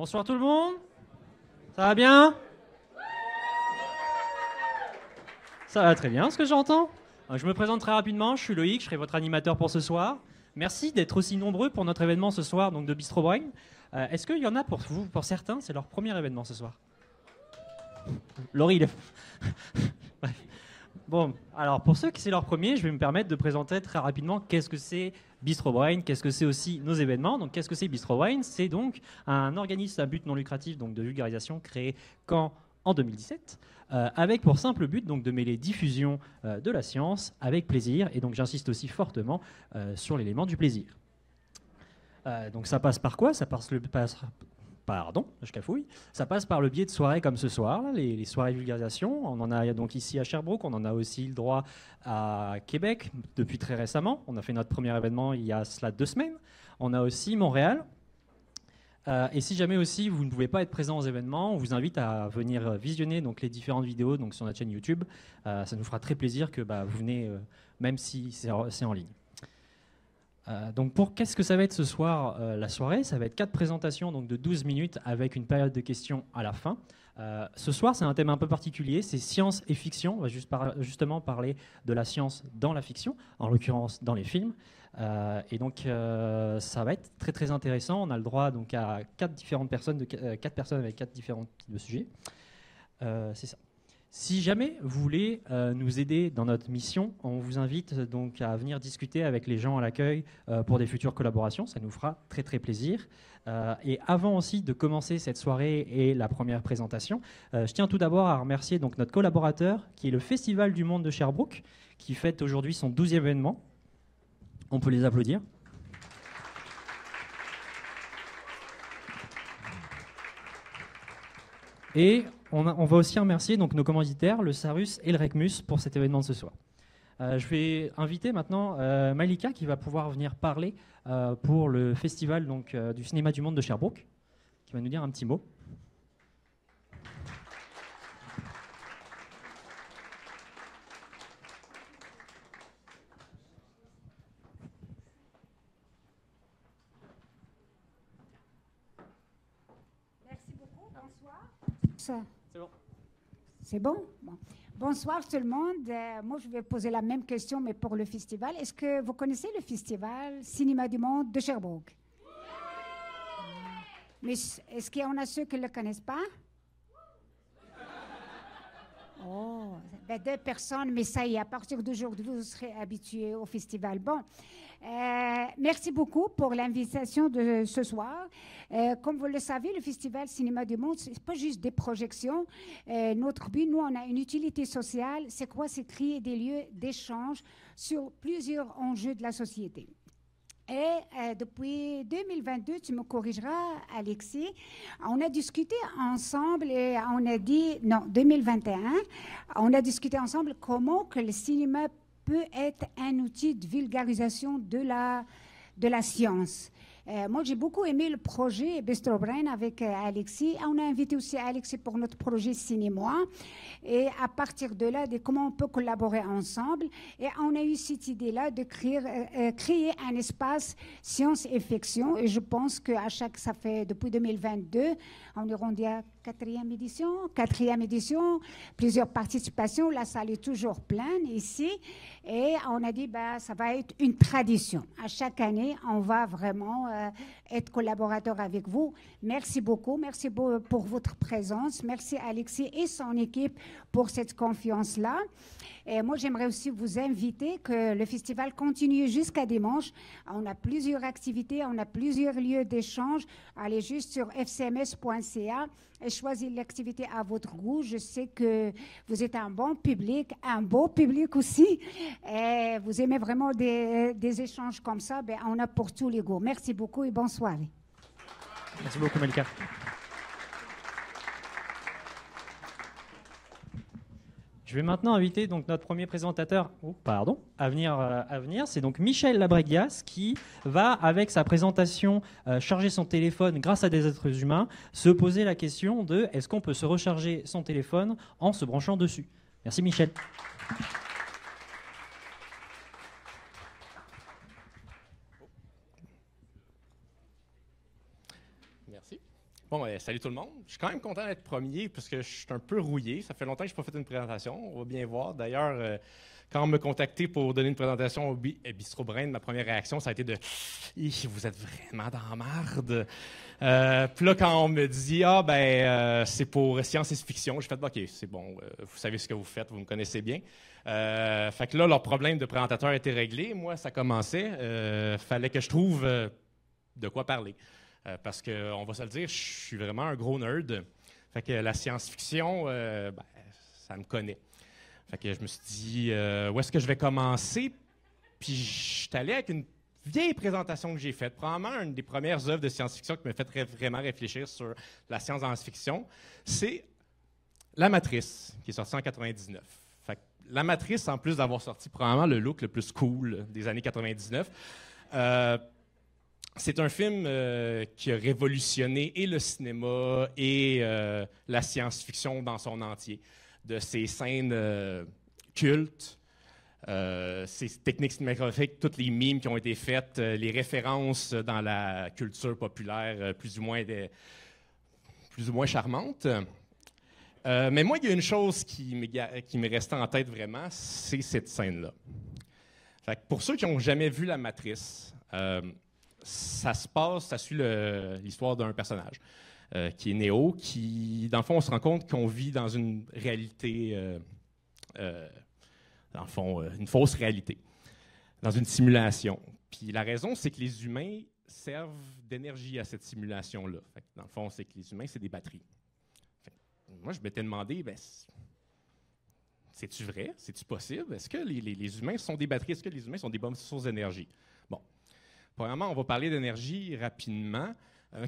Bonsoir tout le monde. Ça va bien? Ça va très bien ce que j'entends. Je me présente très rapidement, je suis Loïc, je serai votre animateur pour ce soir. Merci d'être aussi nombreux pour notre événement ce soir, donc de Bistro Brain. Est-ce qu'il y en a pour vous, pour certains, c'est leur premier événement ce soir? Laurie, il est... Bref. Bon, alors pour ceux qui c'est leur premier, je vais me permettre de présenter très rapidement qu'est-ce que c'est Bistro Brain, qu'est-ce que c'est aussi nos événements. Donc qu'est-ce que c'est Bistro Brain? C'est donc un organisme à but non lucratif donc de vulgarisation créé en 2017, avec pour simple but donc de mêler diffusion de la science avec plaisir. Et donc j'insiste aussi fortement sur l'élément du plaisir. Donc ça passe par quoi? Ça passe Pardon, je cafouille. Ça passe par le biais de soirées comme ce soir, là, les soirées vulgarisation. On en a donc ici à Sherbrooke, on en a aussi le droit à Québec depuis très récemment. On a fait notre premier événement il y a cela 2 semaines. On a aussi Montréal. Et si jamais aussi vous ne pouvez pas être présent aux événements, on vous invite à venir visionner donc, les différentes vidéos donc, sur notre chaîne YouTube. Ça nous fera très plaisir que vous venez, même si c'est en ligne. Donc qu'est-ce que ça va être ce soir la soirée? Ça va être 4 présentations donc de 12 minutes avec une période de questions à la fin. Ce soir, c'est un thème un peu particulier, c'est science et fiction. On va justement parler de la science dans la fiction, en l'occurrence dans les films. Et donc ça va être très très intéressant. On a le droit donc à 4 différentes personnes, 4 personnes avec 4 différents types de sujets. C'est ça. Si jamais vous voulez nous aider dans notre mission, on vous invite donc à venir discuter avec les gens à l'accueil pour des futures collaborations. Ça nous fera très très plaisir. Et avant aussi de commencer cette soirée et la première présentation, je tiens tout d'abord à remercier donc notre collaborateur qui est le Festival du Monde de Sherbrooke, qui fête aujourd'hui son 12e événement. On peut les applaudir. Et on va aussi remercier donc, nos commanditaires, le Sarus et le Recmus, pour cet événement de ce soir. Je vais inviter maintenant Malika qui va pouvoir venir parler pour le festival donc, du cinéma du monde de Sherbrooke, qui va nous dire un petit mot. Merci beaucoup, bonsoir. C'est bon. C'est bon, bon. Bonsoir tout le monde. Moi, je vais poser la même question, mais pour le festival. Est-ce que vous connaissez le festival Cinéma du Monde de Sherbrooke? Mais est-ce qu'il y en a ceux qui ne le connaissent pas? Oh, 2 personnes, mais ça y est, à partir d'aujourd'hui, vous serez habitués au festival. Bon, merci beaucoup pour l'invitation de ce soir. Comme vous le savez, le Festival Cinéma du Monde, ce n'est pas juste des projections. Notre but, nous, on a une utilité sociale. C'est quoi? C'est créer des lieux d'échange sur plusieurs enjeux de la société. Et depuis 2022, tu me corrigeras, Alexis, on a discuté ensemble et on a dit, non, 2021, on a discuté ensemble comment que le cinéma peut être un outil de vulgarisation de la science. Moi, j'ai beaucoup aimé le projet Bistro Brain avec Alexis. On a invité aussi Alexis pour notre projet Cinéma. Et à partir de là, de comment on peut collaborer ensemble. Et on a eu cette idée-là de créer un espace science et fiction. Et je pense qu'à ça fait depuis 2022, on est rendu à 4e édition, plusieurs participations. La salle est toujours pleine ici. Et on a dit, ça va être une tradition. À chaque année, on va vraiment être collaborateur avec vous. Merci beaucoup. Merci pour votre présence. Merci Alexis et son équipe pour cette confiance-là. Et moi, j'aimerais aussi vous inviter que le festival continue jusqu'à dimanche. On a plusieurs activités, on a plusieurs lieux d'échange. Allez juste sur fcms.ca et choisir l'activité à votre goût. Je sais que vous êtes un bon public, un beau public aussi. Et vous aimez vraiment des échanges comme ça. On a pour tous les goûts. Merci beaucoup et bonne soirée. Merci beaucoup, Malika. Je vais maintenant inviter donc notre premier présentateur à venir. C'est donc Michel Labreguias qui va, avec sa présentation, charger son téléphone grâce à des êtres humains, se poser la question de est-ce qu'on peut se recharger son téléphone en se branchant dessus. Merci Michel. Merci. Bon, salut tout le monde. Je suis quand même content d'être premier parce que je suis un peu rouillé. Ça fait longtemps que je n'ai pas fait une présentation. On va bien voir. D'ailleurs, quand on m'a contacté pour donner une présentation au Bistro Brain, ma première réaction, ça a été de « Vous êtes vraiment dans la marde! » Puis là, quand on me dit « c'est pour science et fiction », j'ai fait « OK, c'est bon, vous savez ce que vous faites, vous me connaissez bien. » Fait que là, leur problème de présentateur était réglé. Moi, ça commençait. Fallait que je trouve de quoi parler. Parce qu'on va se le dire, je suis vraiment un gros nerd. Fait que la science-fiction, ça me connaît. Fait que je me suis dit, où est-ce que je vais commencer? Puis je suis allé avec une vieille présentation que j'ai faite, probablement une des premières œuvres de science-fiction qui m'a fait vraiment réfléchir sur la science dans la fiction. C'est La Matrice, qui est sortie en 1999. Fait que La Matrice, en plus d'avoir sorti probablement le look le plus cool des années 99, c'est un film qui a révolutionné et le cinéma et la science-fiction dans son entier. De ses scènes cultes, ses techniques cinématographiques, toutes les mimes qui ont été faites, les références dans la culture populaire plus ou moins charmantes. Mais moi, il y a une chose qui m'est restée en tête vraiment, c'est cette scène-là. Fait que pour ceux qui n'ont jamais vu La Matrice, ça suit l'histoire d'un personnage qui est Néo, qui, dans le fond, on se rend compte qu'on vit dans une réalité, dans le fond, une fausse réalité, dans une simulation. Puis la raison, c'est que les humains servent d'énergie à cette simulation-là. Fait que, dans le fond, c'est que les humains, c'est des batteries. Fait que, moi, je m'étais demandé, c'est-tu vrai? C'est-tu possible? Est-ce que les humains sont des batteries? Est-ce que les humains sont des bonnes sources d'énergie? Bon. Premièrement, on va parler d'énergie rapidement.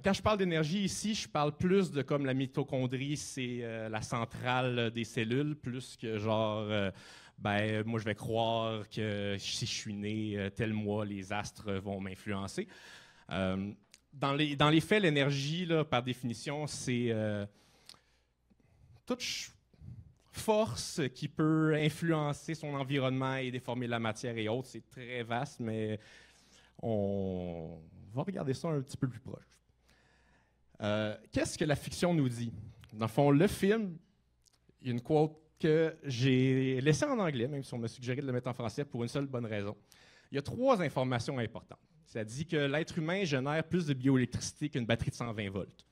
Quand je parle d'énergie ici, je parle plus de comme la mitochondrie, c'est la centrale des cellules, plus que genre, moi je vais croire que si je suis né tel mois, les astres vont m'influencer. Dans les faits, l'énergie, là, par définition, c'est toute force qui peut influencer son environnement et déformer la matière et autres. C'est très vaste, mais on va regarder ça un petit peu plus proche. Qu'est-ce que la fiction nous dit? Dans le fond, le film, il y a une quote que j'ai laissée en anglais, même si on m'a suggéré de le mettre en français pour une seule bonne raison. Il y a 3 informations importantes. Ça dit que l'être humain génère plus de bioélectricité qu'une batterie de 120 volts.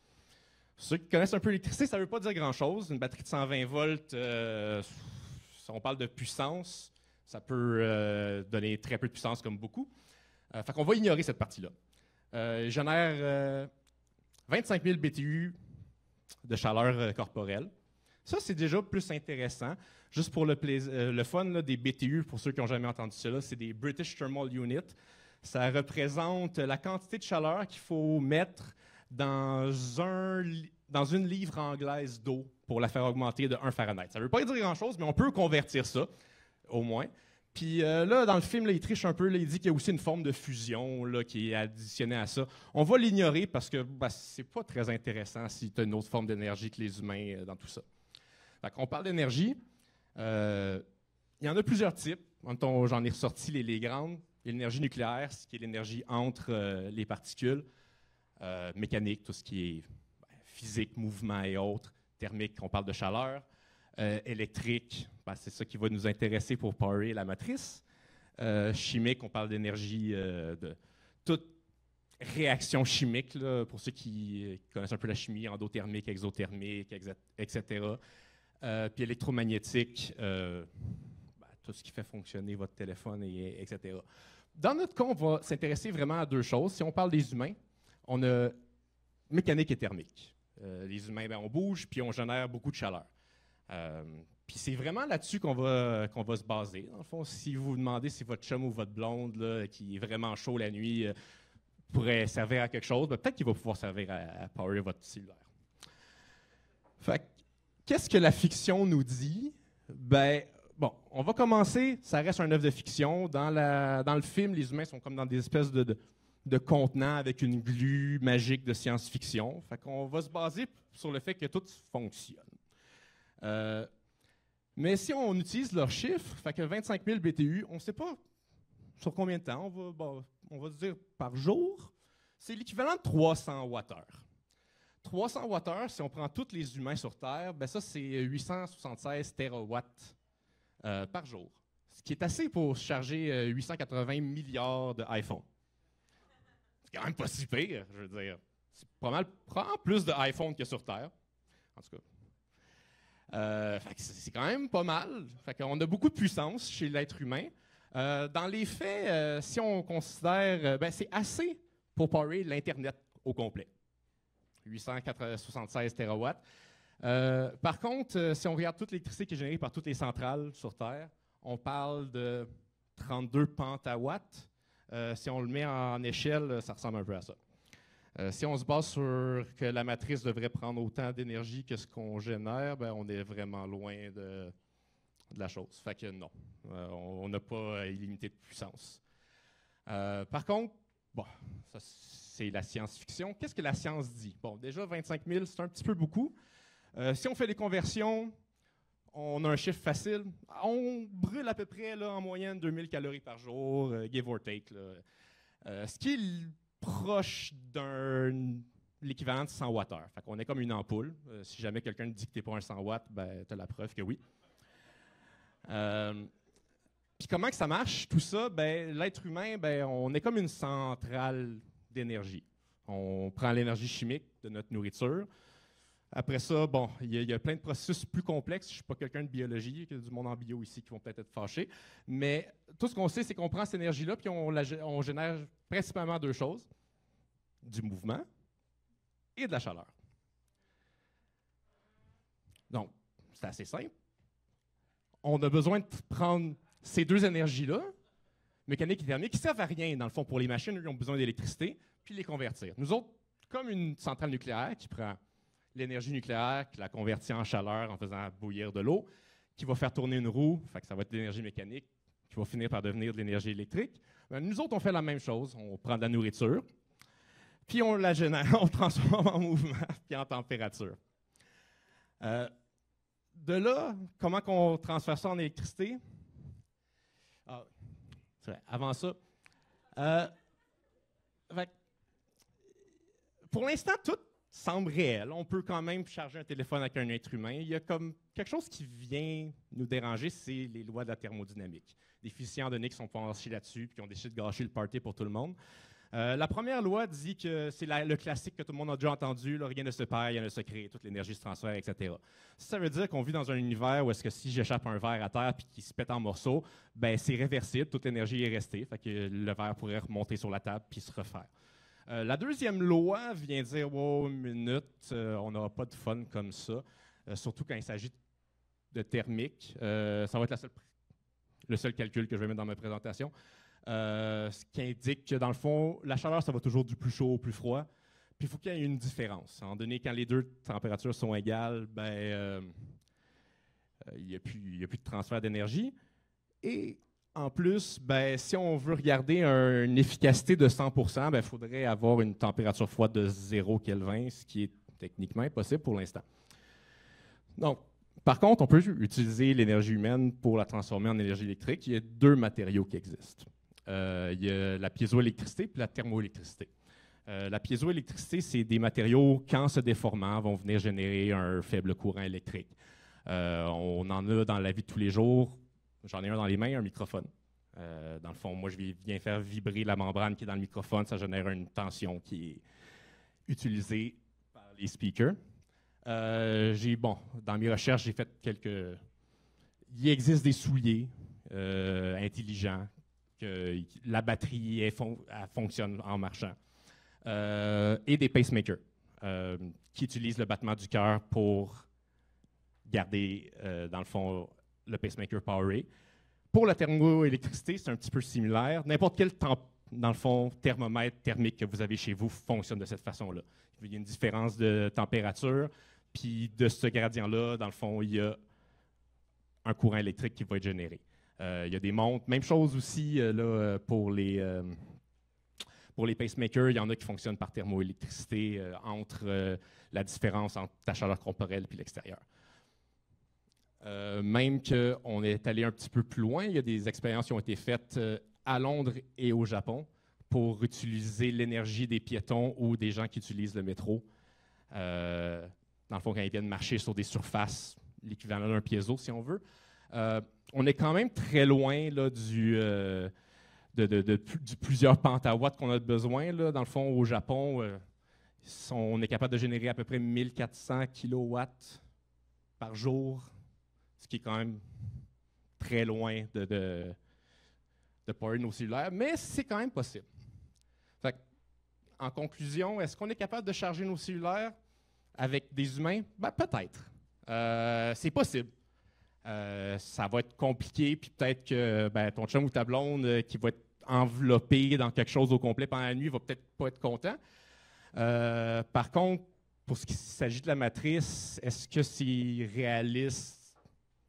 Ceux qui connaissent un peu l'électricité, ça ne veut pas dire grand-chose. Une batterie de 120 volts, on parle de puissance, ça peut donner très peu de puissance comme beaucoup. Fait qu'on va ignorer cette partie-là. Génère 25 000 BTU de chaleur corporelle. Ça, c'est déjà plus intéressant. Juste pour le fun, là, des BTU, pour ceux qui n'ont jamais entendu cela, c'est des British Thermal Unit. Ça représente la quantité de chaleur qu'il faut mettre dans une livre anglaise d'eau pour la faire augmenter de 1 Fahrenheit. Ça ne veut pas dire grand-chose, mais on peut convertir ça, au moins. Puis là, dans le film, là, il triche un peu. Là, il dit qu'il y a aussi une forme de fusion là, qui est additionnée à ça. On va l'ignorer parce que c'est pas très intéressant si tu as une autre forme d'énergie que les humains dans tout ça. Fait qu'on parle d'énergie. Il y en a plusieurs types. J'en ai ressorti les grandes. Il y a l'énergie nucléaire, ce qui est l'énergie entre les particules. Mécanique, tout ce qui est physique, mouvement et autres. Thermique, on parle de chaleur. Électrique, c'est ça qui va nous intéresser pour power la matrice. Chimique, on parle d'énergie de toute réaction chimique, là, pour ceux qui connaissent un peu la chimie, endothermique, exothermique, etc. Puis électromagnétique, tout ce qui fait fonctionner votre téléphone, etc. Dans notre cas, on va s'intéresser vraiment à 2 choses. Si on parle des humains, on a mécanique et thermique. Les humains, on bouge, puis on génère beaucoup de chaleur. Puis c'est vraiment là-dessus qu'on va se baser. Dans le fond, si vous vous demandez si votre chum ou votre blonde, là, qui est vraiment chaud la nuit, pourrait servir à quelque chose, peut-être qu'il va pouvoir servir à power votre cellulaire. Fait qu'est-ce que la fiction nous dit? On va commencer, ça reste un œuvre de fiction. Dans le film, les humains sont comme dans des espèces de contenants avec une glu magique de science-fiction. Fait qu'on va se baser sur le fait que tout fonctionne. Mais si on utilise leurs chiffres, fait que 25 000 BTU, on ne sait pas sur combien de temps, on va dire par jour, c'est l'équivalent de 300 Wh. 300 Wh, si on prend tous les humains sur Terre, ben ça, c'est 876 terawatts par jour. Ce qui est assez pour charger 880 milliards d'iPhone. C'est quand même pas si pire, je veux dire. C'est pas mal, prend plus d'iPhone que sur Terre. En tout cas. C'est quand même pas mal. Fait qu'on a beaucoup de puissance chez l'être humain. Dans les faits, si on considère, c'est assez pour power l'Internet au complet. 876 terawatts. Par contre, si on regarde toute l'électricité qui est générée par toutes les centrales sur Terre, on parle de 32 pentawatts. Si on le met en échelle, ça ressemble un peu à ça. Si on se base sur que la matrice devrait prendre autant d'énergie que ce qu'on génère, ben on est vraiment loin de la chose. Fait que non, on n'a pas illimité de puissance. Par contre, bon, ça c'est la science-fiction. Qu'est-ce que la science dit? Bon, déjà 25 000, c'est un petit peu beaucoup. Si on fait des conversions, on a un chiffre facile. On brûle à peu près là, en moyenne 2000 calories par jour, give or take. Ce qui est proche d'un l'équivalent de 100 Wh. Fait qu'on est comme une ampoule. Si jamais quelqu'un te dit que tu n'es pas un 100 watts, ben, tu as la preuve que oui. Puis comment que ça marche, tout ça? Ben, l'être humain, ben, on est comme une centrale d'énergie. On prend l'énergie chimique de notre nourriture. Après ça, bon, il y a plein de processus plus complexes. Je ne suis pas quelqu'un de biologie, il y a du monde en bio ici qui vont peut-être être fâchés. Mais tout ce qu'on sait, c'est qu'on prend cette énergie-là puis on génère principalement deux choses. Du mouvement et de la chaleur. Donc, c'est assez simple. On a besoin de prendre ces deux énergies-là, mécanique et thermique, qui servent à rien, dans le fond, pour les machines, eux, ils ont besoin d'électricité, puis les convertir. Nous autres, comme une centrale nucléaire qui prend l'énergie nucléaire, qui la convertit en chaleur en faisant bouillir de l'eau, qui va faire tourner une roue, fait que ça va être de l'énergie mécanique, qui va finir par devenir de l'énergie électrique. Ben, nous autres, on fait la même chose. On prend de la nourriture, puis on la génère, on transforme en mouvement, puis en température. De là, comment qu'on transfère ça en électricité? Avant ça, pour l'instant, tout semble réel. On peut quand même charger un téléphone avec un être humain. Il y a comme quelque chose qui vient nous déranger, c'est les lois de la thermodynamique. Des physiciens donnés qui sont penchés là-dessus et qui ont décidé de gâcher le party pour tout le monde. La première loi dit que c'est le classique que tout le monde a déjà entendu, là, rien ne se perd, rien ne se crée, toute l'énergie se transfère, etc. Ça veut dire qu'on vit dans un univers où est-ce que si j'échappe un verre à terre et qu'il se pète en morceaux, ben c'est réversible, toute l'énergie est restée, fait que le verre pourrait remonter sur la table puis se refaire. La deuxième loi vient dire « wow, une minute, on n'aura pas de fun comme ça », surtout quand il s'agit de thermique. Ça va être le seul calcul que je vais mettre dans ma présentation. Ce qui indique que, dans le fond, la chaleur, ça va toujours du plus chaud au plus froid. Puis il faut qu'il y ait une différence. En donné, quand les deux températures sont égales, ben, il n'y a plus de transfert d'énergie. Et en plus, ben, si on veut regarder une efficacité de 100%, il faudrait avoir une température froide de 0 Kelvin, ce qui est techniquement impossible pour l'instant. Donc, par contre, on peut utiliser l'énergie humaine pour la transformer en énergie électrique. Il y a deux matériaux qui existent. Il y a la piézoélectricité et la thermoélectricité. La piézoélectricité, c'est des matériaux, quand se déformant, vont venir générer un faible courant électrique. On en a dans la vie de tous les jours. J'en ai un dans les mains, un microphone. Dans le fond, moi, je viens faire vibrer la membrane qui est dans le microphone. Ça génère une tension qui est utilisée par les speakers. Dans mes recherches, j'ai fait quelques... Il existe des souliers intelligents, que la batterie elle fonctionne en marchant, et des pacemakers qui utilisent le battement du cœur pour garder, dans le fond, le pacemaker poweré. Pour la thermoélectricité, c'est un petit peu similaire. N'importe quel dans le fond, thermomètre thermique que vous avez chez vous fonctionne de cette façon-là. Il y a une différence de température, puis de ce gradient-là, dans le fond, il y a un courant électrique qui va être généré. Il y a des montres. Même chose aussi là, pour les pacemakers. Il y en a qui fonctionnent par thermoélectricité entre la différence entre ta chaleur corporelle et l'extérieur. Même qu'on est allé un petit peu plus loin, il y a des expériences qui ont été faites à Londres et au Japon pour utiliser l'énergie des piétons ou des gens qui utilisent le métro dans le fond, quand ils viennent marcher sur des surfaces, l'équivalent d'un piézo, si on veut. On est quand même très loin là, du plusieurs pentawatts qu'on a besoin. Là. Dans le fond, au Japon, on est capable de générer à peu près 1400 kilowatts par jour, ce qui est quand même très loin de power nos cellulaires, mais c'est quand même possible. Fait, en conclusion, est-ce qu'on est capable de charger nos cellulaires avec des humains? Ben, peut-être. C'est possible. Ça va être compliqué, puis peut-être que ton chum ou ta blonde qui va être enveloppé dans quelque chose au complet pendant la nuit va peut-être pas être content. Par contre, pour ce qui s'agit de la matrice, est-ce que c'est réaliste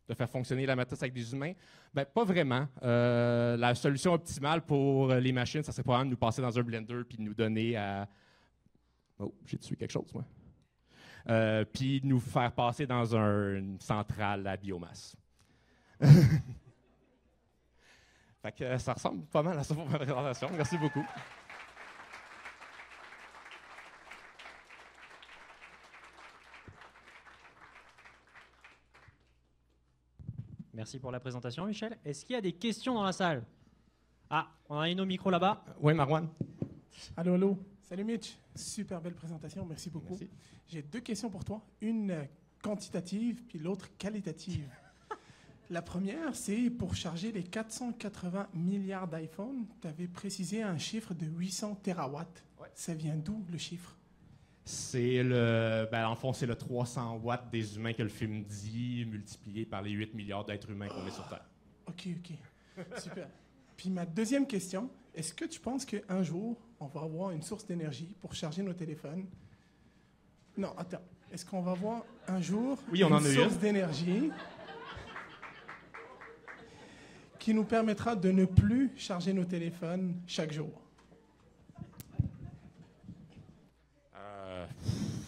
de faire fonctionner la matrice avec des humains? Ben, pas vraiment. La solution optimale pour les machines, ça serait probablement de nous passer dans un blender puis de nous donner à... Oh, j'ai tué quelque chose, moi. Puis nous faire passer dans une centrale à biomasse. Fait que ça ressemble pas mal à ça pour ma présentation. Merci beaucoup. Merci pour la présentation, Michel. Est-ce qu'il y a des questions dans la salle? Ah, on a une au micro là-bas. Oui, Marwan. Allô, allô. Salut Mitch. Super belle présentation. Merci beaucoup. Merci. J'ai 2 questions pour toi. Une quantitative, puis l'autre qualitative. La première, c'est pour charger les 480 milliards d'iPhone, tu avais précisé un chiffre de 800 terawatts. Ouais. Ça vient d'où, le chiffre? C'est en fond, c'est le 300 watts des humains que le film dit, multiplié par les 8 milliards d'êtres humains qu'on est sur Terre. OK. Super. Puis ma deuxième question, est-ce que tu penses qu'un jour, on va avoir une source d'énergie pour charger nos téléphones? Non, attends. Est-ce qu'on va avoir un jour Oui, on en a une une. source d'énergie qui nous permettra de ne plus charger nos téléphones chaque jour?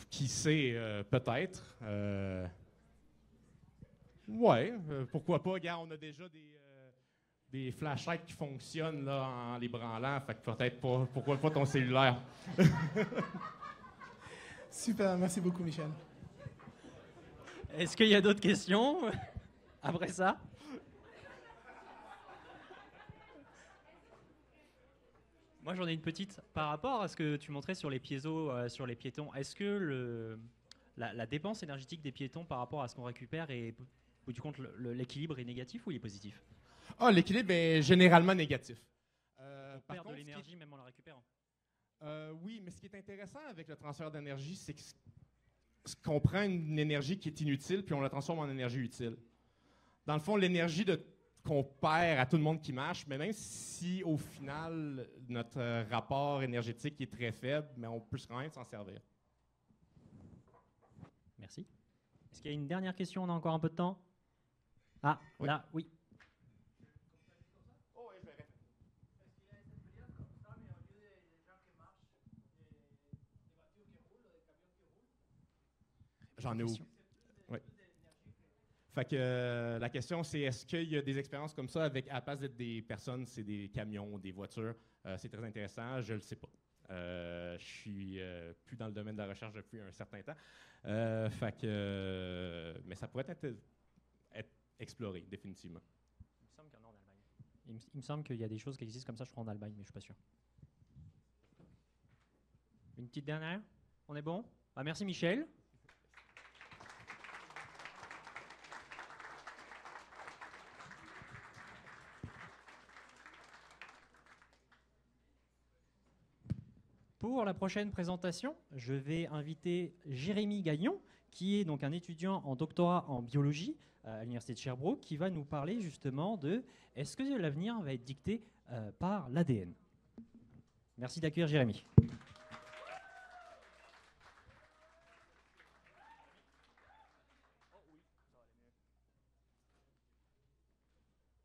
Qui sait, peut-être. Pourquoi pas? Regarde, on a déjà des flashlights qui fonctionnent là, en les branlant, fait que peut-être pas. Pourquoi pas ton cellulaire? Super, merci beaucoup, Michel. Est-ce qu'il y a d'autres questions après ça? Moi, j'en ai une petite. Par rapport à ce que tu montrais sur les piézos, sur les piétons, est-ce que la dépense énergétique des piétons par rapport à ce qu'on récupère, au bout du compte, l'équilibre est négatif ou il est positif? L'équilibre est généralement négatif. On perd de l'énergie même en la récupérant. Oui, mais ce qui est intéressant avec le transfert d'énergie, c'est qu'on prend une énergie qui est inutile puis on la transforme en énergie utile. Dans le fond, l'énergie qu'on perd à tout le monde qui marche, mais même si au final notre rapport énergétique est très faible, mais on peut quand même s'en servir. Merci. Est-ce qu'il y a une dernière question? On a encore un peu de temps. Ah, oui. Là, oui. J'en ai où? Oui. Fait que la question, c'est est-ce qu'il y a des expériences comme ça avec, à la place d'être des personnes, c'est des camions, des voitures? C'est très intéressant, je ne le sais pas. Je suis plus dans le domaine de la recherche depuis un certain temps. Mais ça pourrait être exploré, définitivement. Il me semble qu'il y en a en Allemagne. Il me semble qu'il y a des choses qui existent comme ça, je crois, en Allemagne, mais je ne suis pas sûr. Une petite dernière? On est bon? Merci Michel. Pour la prochaine présentation, je vais inviter Jérémy Gagnon, qui est donc un étudiant en doctorat en biologie à l'Université de Sherbrooke, qui va nous parler justement de est-ce que l'avenir va être dicté par l'ADN. Merci d'accueillir Jérémy.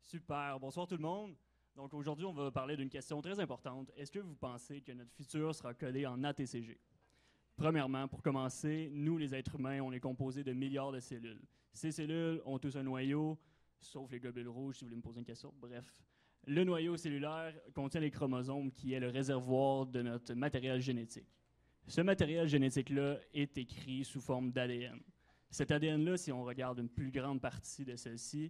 Super, bonsoir tout le monde. Donc aujourd'hui, on va parler d'une question très importante. Est-ce que vous pensez que notre futur sera codé en ATCG? Premièrement, pour commencer, nous, les êtres humains, on est composés de milliards de cellules. Ces cellules ont tous un noyau, sauf les globules rouges, si vous voulez me poser une question. Bref, le noyau cellulaire contient les chromosomes, qui est le réservoir de notre matériel génétique. Ce matériel génétique-là est écrit sous forme d'ADN. Cet ADN-là, si on regarde une plus grande partie de celle-ci,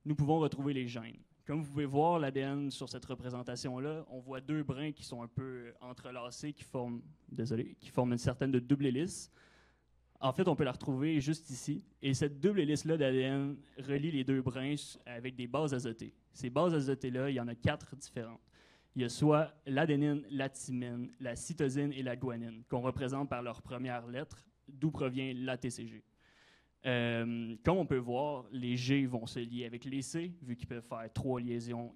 nous pouvons retrouver les gènes. Comme vous pouvez voir, l'ADN sur cette représentation-là, on voit deux brins qui sont un peu entrelacés, qui forment une certaine de double hélice. En fait, on peut la retrouver juste ici. Et cette double hélice-là d'ADN relie les deux brins avec des bases azotées. Ces bases azotées-là, il y en a 4 différentes. Il y a soit l'adénine, la thymine, la cytosine et la guanine, qu'on représente par leur première lettre, d'où provient l'ATCG. Comme on peut voir, les G vont se lier avec les C, vu qu'ils peuvent faire 3 liaisons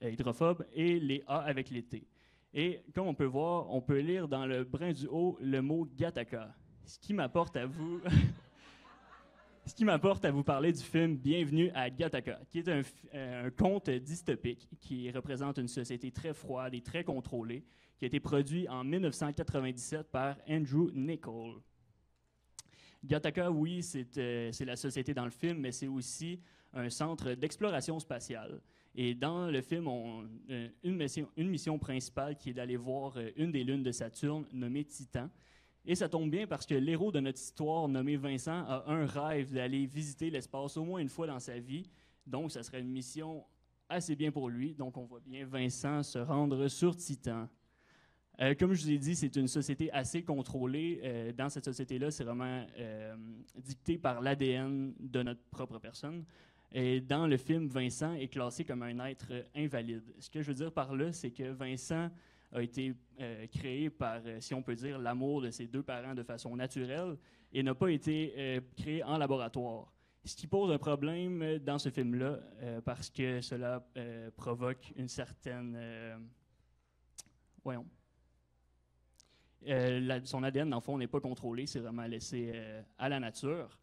hydrophobes, et les A avec les T. Et comme on peut voir, on peut lire dans le brin du haut le mot Gattaca, ce qui m'apporte à vous... Ce qui m'apporte à vous parler du film Bienvenue à Gattaca, qui est un conte dystopique qui représente une société très froide et très contrôlée, qui a été produit en 1997 par Andrew Niccol. Gattaca, oui, c'est la société dans le film, mais c'est aussi un centre d'exploration spatiale. Et dans le film, une mission principale qui est d'aller voir une des lunes de Saturne, nommée Titan. Et ça tombe bien parce que l'héros de notre histoire, nommé Vincent, a un rêve d'aller visiter l'espace au moins une fois dans sa vie. Donc, ça serait une mission assez bien pour lui. Donc, on voit bien Vincent se rendre sur Titan. Comme je vous ai dit, c'est une société assez contrôlée. Dans cette société-là, c'est vraiment dicté par l'ADN de notre propre personne. Et dans le film, Vincent est classé comme un être invalide. Ce que je veux dire par là, c'est que Vincent a été créé par, si on peut dire, l'amour de ses deux parents de façon naturelle et n'a pas été créé en laboratoire. Ce qui pose un problème dans ce film-là parce que cela provoque une certaine... son ADN, dans le fond, n'est pas contrôlé, c'est vraiment laissé à la nature.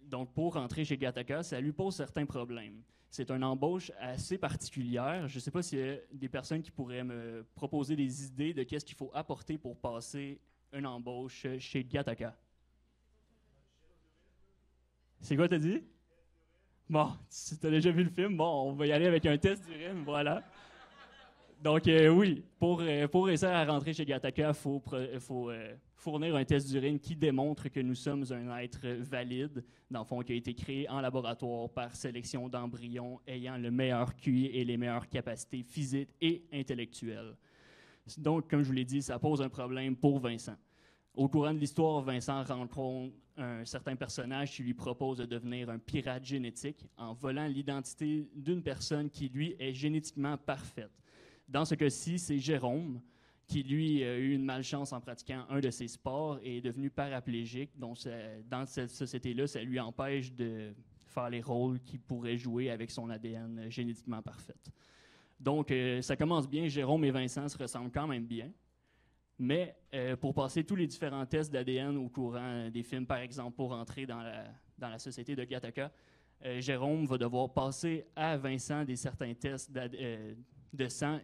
Donc, pour rentrer chez Gattaca, ça lui pose certains problèmes. C'est une embauche assez particulière. Je ne sais pas s'il y a des personnes qui pourraient me proposer des idées de qu'est-ce qu'il faut apporter pour passer une embauche chez Gattaca. C'est quoi, t'as dit? Bon, tu as déjà vu le film. Bon, on va y aller avec un test d'urine, voilà. Donc, oui, pour réussir à rentrer chez Gattaca, il faut fournir un test d'urine qui démontre que nous sommes un être valide, dans le fond, qui a été créé en laboratoire par sélection d'embryons ayant le meilleur QI et les meilleures capacités physiques et intellectuelles. Donc, comme je vous l'ai dit, ça pose un problème pour Vincent. Au courant de l'histoire, Vincent rencontre un certain personnage qui lui propose de devenir un pirate génétique en volant l'identité d'une personne qui, lui, est génétiquement parfaite. Dans ce cas-ci, c'est Jérôme, qui, lui, a eu une malchance en pratiquant un de ses sports et est devenu paraplégique. Donc, dans cette société-là, ça lui empêche de faire les rôles qu'il pourrait jouer avec son ADN génétiquement parfait. Donc, ça commence bien. Jérôme et Vincent se ressemblent quand même bien. Mais pour passer tous les différents tests d'ADN au courant des films, par exemple, pour entrer dans la société de Gattaca, Jérôme va devoir passer à Vincent certains tests de sang,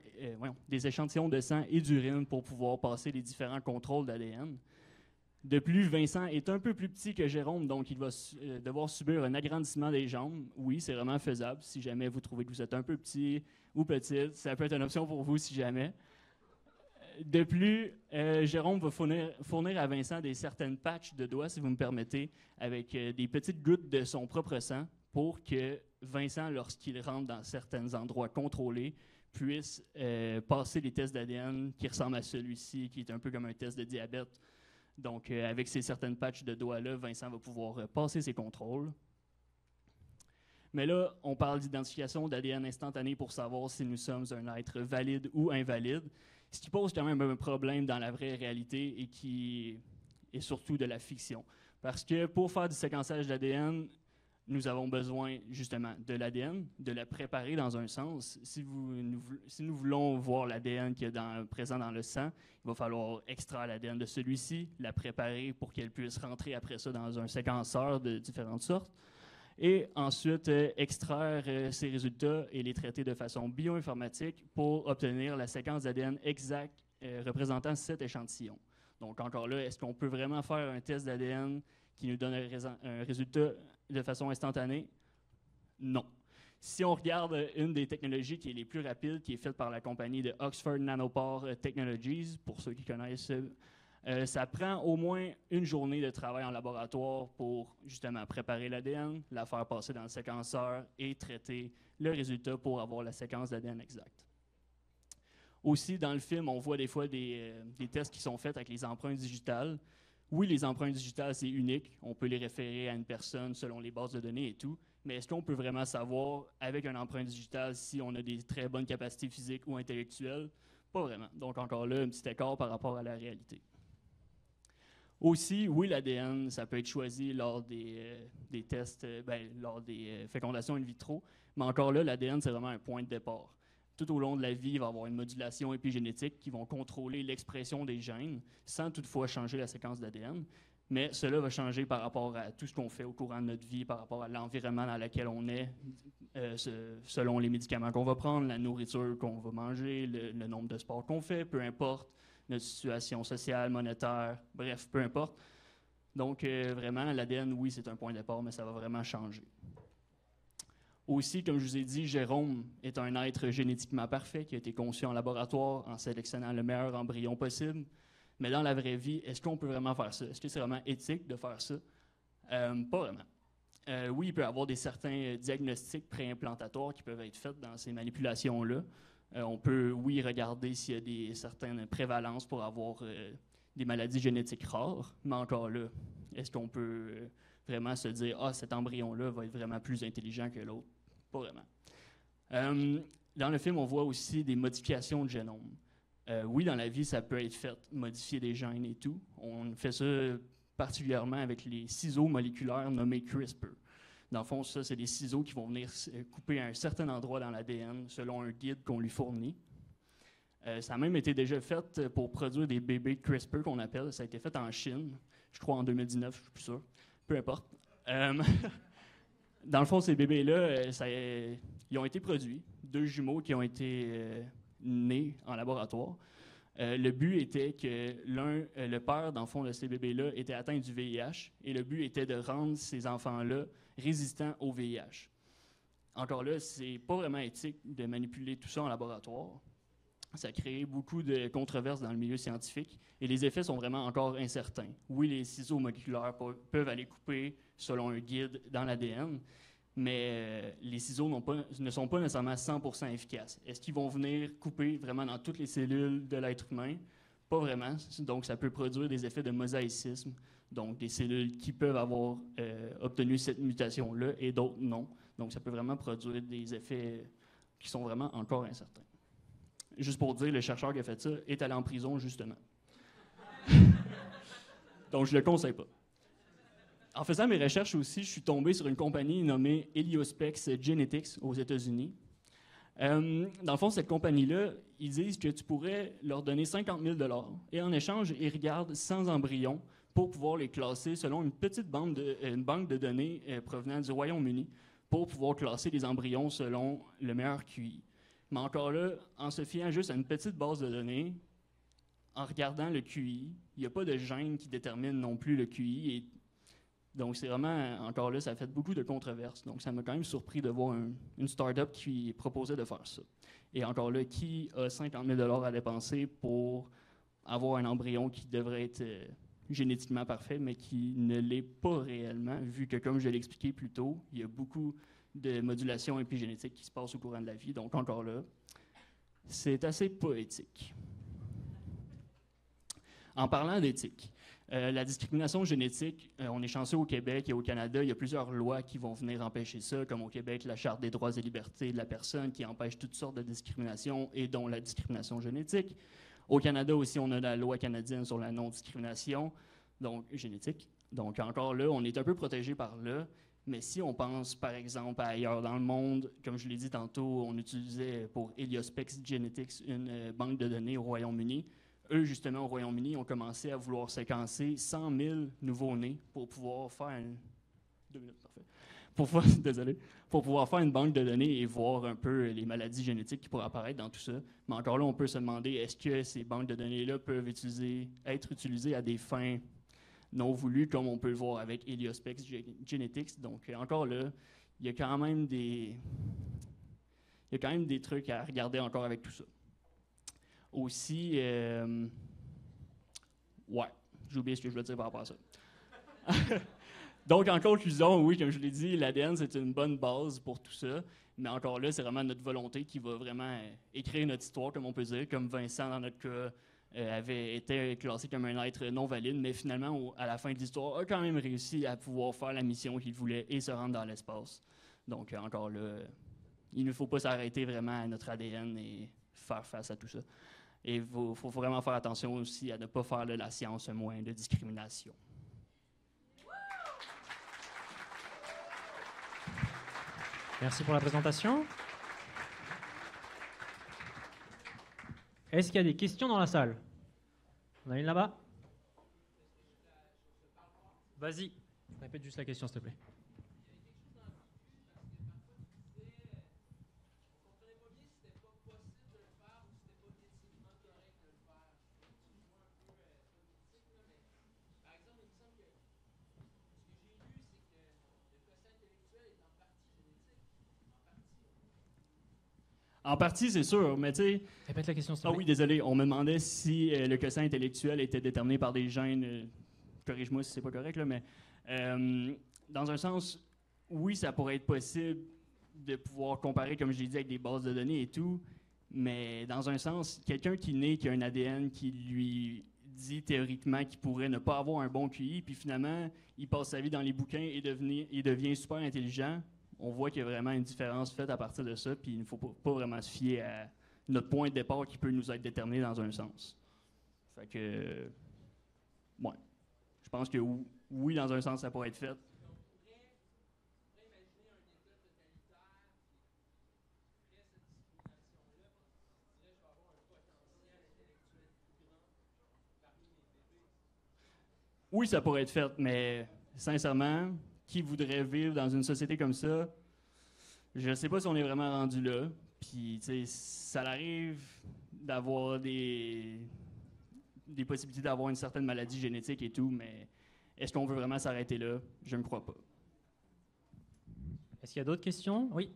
des échantillons de sang et d'urine pour pouvoir passer les différents contrôles d'ADN. De plus, Vincent est un peu plus petit que Jérôme, donc il va devoir subir un agrandissement des jambes. Oui, c'est vraiment faisable. Si jamais vous trouvez que vous êtes un peu petit ou petite, ça peut être une option pour vous si jamais. De plus, Jérôme va fournir à Vincent certaines patchs de doigts, si vous me permettez, avec des petites gouttes de son propre sang pour que Vincent, lorsqu'il rentre dans certains endroits contrôlés, puisse passer les tests d'ADN qui ressemblent à celui-ci, qui est un peu comme un test de diabète. Donc, avec ces certaines patchs de doigts-là, Vincent va pouvoir passer ses contrôles. Mais là, on parle d'identification d'ADN instantané pour savoir si nous sommes un être valide ou invalide, ce qui pose quand même un problème dans la vraie réalité et qui est surtout de la fiction. Parce que pour faire du séquençage d'ADN, nous avons besoin justement de l'ADN, de la préparer dans un sens. Si nous voulons voir l'ADN qui est présent dans le sang, il va falloir extraire l'ADN de celui-ci, la préparer pour qu'elle puisse rentrer après ça dans un séquenceur de différentes sortes, et ensuite extraire ces résultats et les traiter de façon bioinformatique pour obtenir la séquence d'ADN exacte représentant cet échantillon. Donc encore là, est-ce qu'on peut vraiment faire un test d'ADN qui nous donne un résultat de façon instantanée? Non. Si on regarde une des technologies qui est les plus rapides, qui est faite par la compagnie de Oxford Nanopore Technologies, pour ceux qui connaissent, ça prend au moins une journée de travail en laboratoire pour justement préparer l'ADN, la faire passer dans le séquenceur et traiter le résultat pour avoir la séquence d'ADN exacte. Aussi, dans le film, on voit des fois des tests qui sont faits avec les empreintes digitales. Oui, les empreintes digitales, c'est unique. On peut les référer à une personne selon les bases de données et tout. Mais est-ce qu'on peut vraiment savoir, avec une empreinte digitale, si on a des très bonnes capacités physiques ou intellectuelles? Pas vraiment. Donc, encore là, un petit écart par rapport à la réalité. Aussi, oui, l'ADN, ça peut être choisi lors des tests, lors des fécondations in vitro. Mais encore là, l'ADN, c'est vraiment un point de départ. Tout au long de la vie, il va y avoir une modulation épigénétique qui va contrôler l'expression des gènes sans toutefois changer la séquence d'ADN. Mais cela va changer par rapport à tout ce qu'on fait au courant de notre vie, par rapport à l'environnement dans lequel on est, selon les médicaments qu'on va prendre, la nourriture qu'on va manger, le nombre de sports qu'on fait, peu importe, notre situation sociale, monétaire, bref, peu importe. Donc, vraiment, l'ADN, oui, c'est un point de départ, mais ça va vraiment changer. Aussi, comme je vous ai dit, Jérôme est un être génétiquement parfait qui a été conçu en laboratoire en sélectionnant le meilleur embryon possible. Mais dans la vraie vie, est-ce qu'on peut vraiment faire ça? Est-ce que c'est vraiment éthique de faire ça? Pas vraiment. Oui, il peut y avoir certains diagnostics préimplantatoire qui peuvent être faits dans ces manipulations-là. On peut, oui, regarder s'il y a certaines prévalences pour avoir des maladies génétiques rares, mais encore là, est-ce qu'on peut vraiment se dire « Ah, cet embryon-là va être vraiment plus intelligent que l'autre ». Pas vraiment. Dans le film, on voit aussi des modifications de génome. Oui, dans la vie, ça peut être fait, modifier des gènes et tout. On fait ça particulièrement avec les ciseaux moléculaires nommés CRISPR. Dans le fond, ça, c'est des ciseaux qui vont venir couper à un certain endroit dans l'ADN selon un guide qu'on lui fournit. Ça a même été déjà fait pour produire des bébés CRISPR qu'on appelle. Ça a été fait en Chine, je crois en 2019, je suis plus sûr. Peu importe. Dans le fond, ces bébés-là, ils ont été produits. 2 jumeaux qui ont été nés en laboratoire. Le but était que le père, dans le fond, de ces bébés-là était atteint du VIH et le but était de rendre ces enfants-là résistants au VIH. Encore là, c'est pas vraiment éthique de manipuler tout ça en laboratoire. Ça a créé beaucoup de controverses dans le milieu scientifique et les effets sont vraiment encore incertains. Oui, les ciseaux moléculaires peuvent aller couper selon un guide dans l'ADN, mais les ciseaux ne sont pas nécessairement 100% efficaces. Est-ce qu'ils vont venir couper vraiment dans toutes les cellules de l'être humain? Pas vraiment. Donc, ça peut produire des effets de mosaïcisme, donc des cellules qui peuvent avoir obtenu cette mutation-là et d'autres non. Donc, ça peut vraiment produire des effets qui sont vraiment encore incertains. Juste pour dire, le chercheur qui a fait ça est allé en prison, justement. Donc, je ne le conseille pas. En faisant mes recherches aussi, je suis tombé sur une compagnie nommée Heliospex Genetics aux États-Unis. Dans le fond, cette compagnie-là, ils disent que tu pourrais leur donner 50 000 $ et en échange, ils regardent 100 embryons pour pouvoir les classer selon une petite banque de données provenant du Royaume-Uni pour pouvoir classer les embryons selon le meilleur QI. Mais encore là, en se fiant juste à une petite base de données, en regardant le QI, il n'y a pas de gène qui détermine non plus le QI. Et donc, c'est vraiment, encore là, ça a fait beaucoup de controverses. Donc, ça m'a quand même surpris de voir une start-up qui proposait de faire ça. Et encore là, qui a 50 000 $ à dépenser pour avoir un embryon qui devrait être génétiquement parfait, mais qui ne l'est pas réellement, vu que, comme je l'ai expliqué plus tôt, il y a beaucoup de modulation épigénétique qui se passe au courant de la vie. Donc, encore là, c'est assez pas éthique. En parlant d'éthique, la discrimination génétique, on est chanceux au Québec et au Canada, il y a plusieurs lois qui vont venir empêcher ça, comme au Québec, la Charte des droits et libertés de la personne qui empêche toutes sortes de discriminations et dont la discrimination génétique. Au Canada aussi, on a la loi canadienne sur la non-discrimination, donc génétique. Donc encore là, on est un peu protégé par là. Mais si on pense, par exemple, à ailleurs dans le monde, comme je l'ai dit tantôt, on utilisait pour Heliospex Genetics une banque de données au Royaume-Uni. Eux, justement, au Royaume-Uni, ont commencé à vouloir séquencer 100 000 nouveaux-nés pour pouvoir faire une... 2 minutes, parfait. Pour pouvoir faire une banque de données et voir un peu les maladies génétiques qui pourraient apparaître dans tout ça. Mais encore là, on peut se demander, est-ce que ces banques de données-là peuvent être utilisées à des fins non voulu, comme on peut le voir avec Heliospex Genetics. Donc, encore là, il y a quand même des il y a quand même des trucs à regarder encore avec tout ça. Aussi, ouais, j'ai oublié ce que je voulais dire par rapport à ça. Donc, en conclusion, oui, comme je l'ai dit, l'ADN, c'est une bonne base pour tout ça. Mais encore là, c'est vraiment notre volonté qui va vraiment écrire notre histoire, comme on peut dire, comme Vincent, dans notre cas, avait été classé comme un être non valide, mais finalement, à la fin de l'histoire, a quand même réussi à pouvoir faire la mission qu'il voulait et se rendre dans l'espace. Donc, encore là, il ne faut pas s'arrêter vraiment à notre ADN et faire face à tout ça. Et il faut vraiment faire attention aussi à ne pas faire de la science un moyen de discrimination. Merci pour la présentation. Est-ce qu'il y a des questions dans la salle? On a une là-bas? Vas-y, répète juste la question, s'il te plaît. En partie, c'est sûr, mais tu sais... Répète la question, s'il te Ah plaît. oui, désolé, on me demandait si le quotient intellectuel était déterminé par des gènes. Corrige-moi si c'est pas correct, là, mais dans un sens, oui, ça pourrait être possible de pouvoir comparer, comme je l'ai dit, avec des bases de données et tout, mais dans un sens, quelqu'un qui naît, qui a un ADN qui lui dit théoriquement qu'il pourrait ne pas avoir un bon QI, puis finalement, il passe sa vie dans les bouquins et devient super intelligent, on voit qu'il y a vraiment une différence faite à partir de ça, puis il ne faut pas vraiment se fier à notre point de départ qui peut nous être déterminé dans un sens. Fait que, ouais, je pense que oui, dans un sens, ça pourrait être fait. Oui, ça pourrait être fait, mais sincèrement, qui voudrait vivre dans une société comme ça? Je ne sais pas si on est vraiment rendu là. Puis, tu sais, ça arrive d'avoir des possibilités d'avoir une certaine maladie génétique et tout, mais est-ce qu'on veut vraiment s'arrêter là? Je ne crois pas. Est-ce qu'il y a d'autres questions? Oui.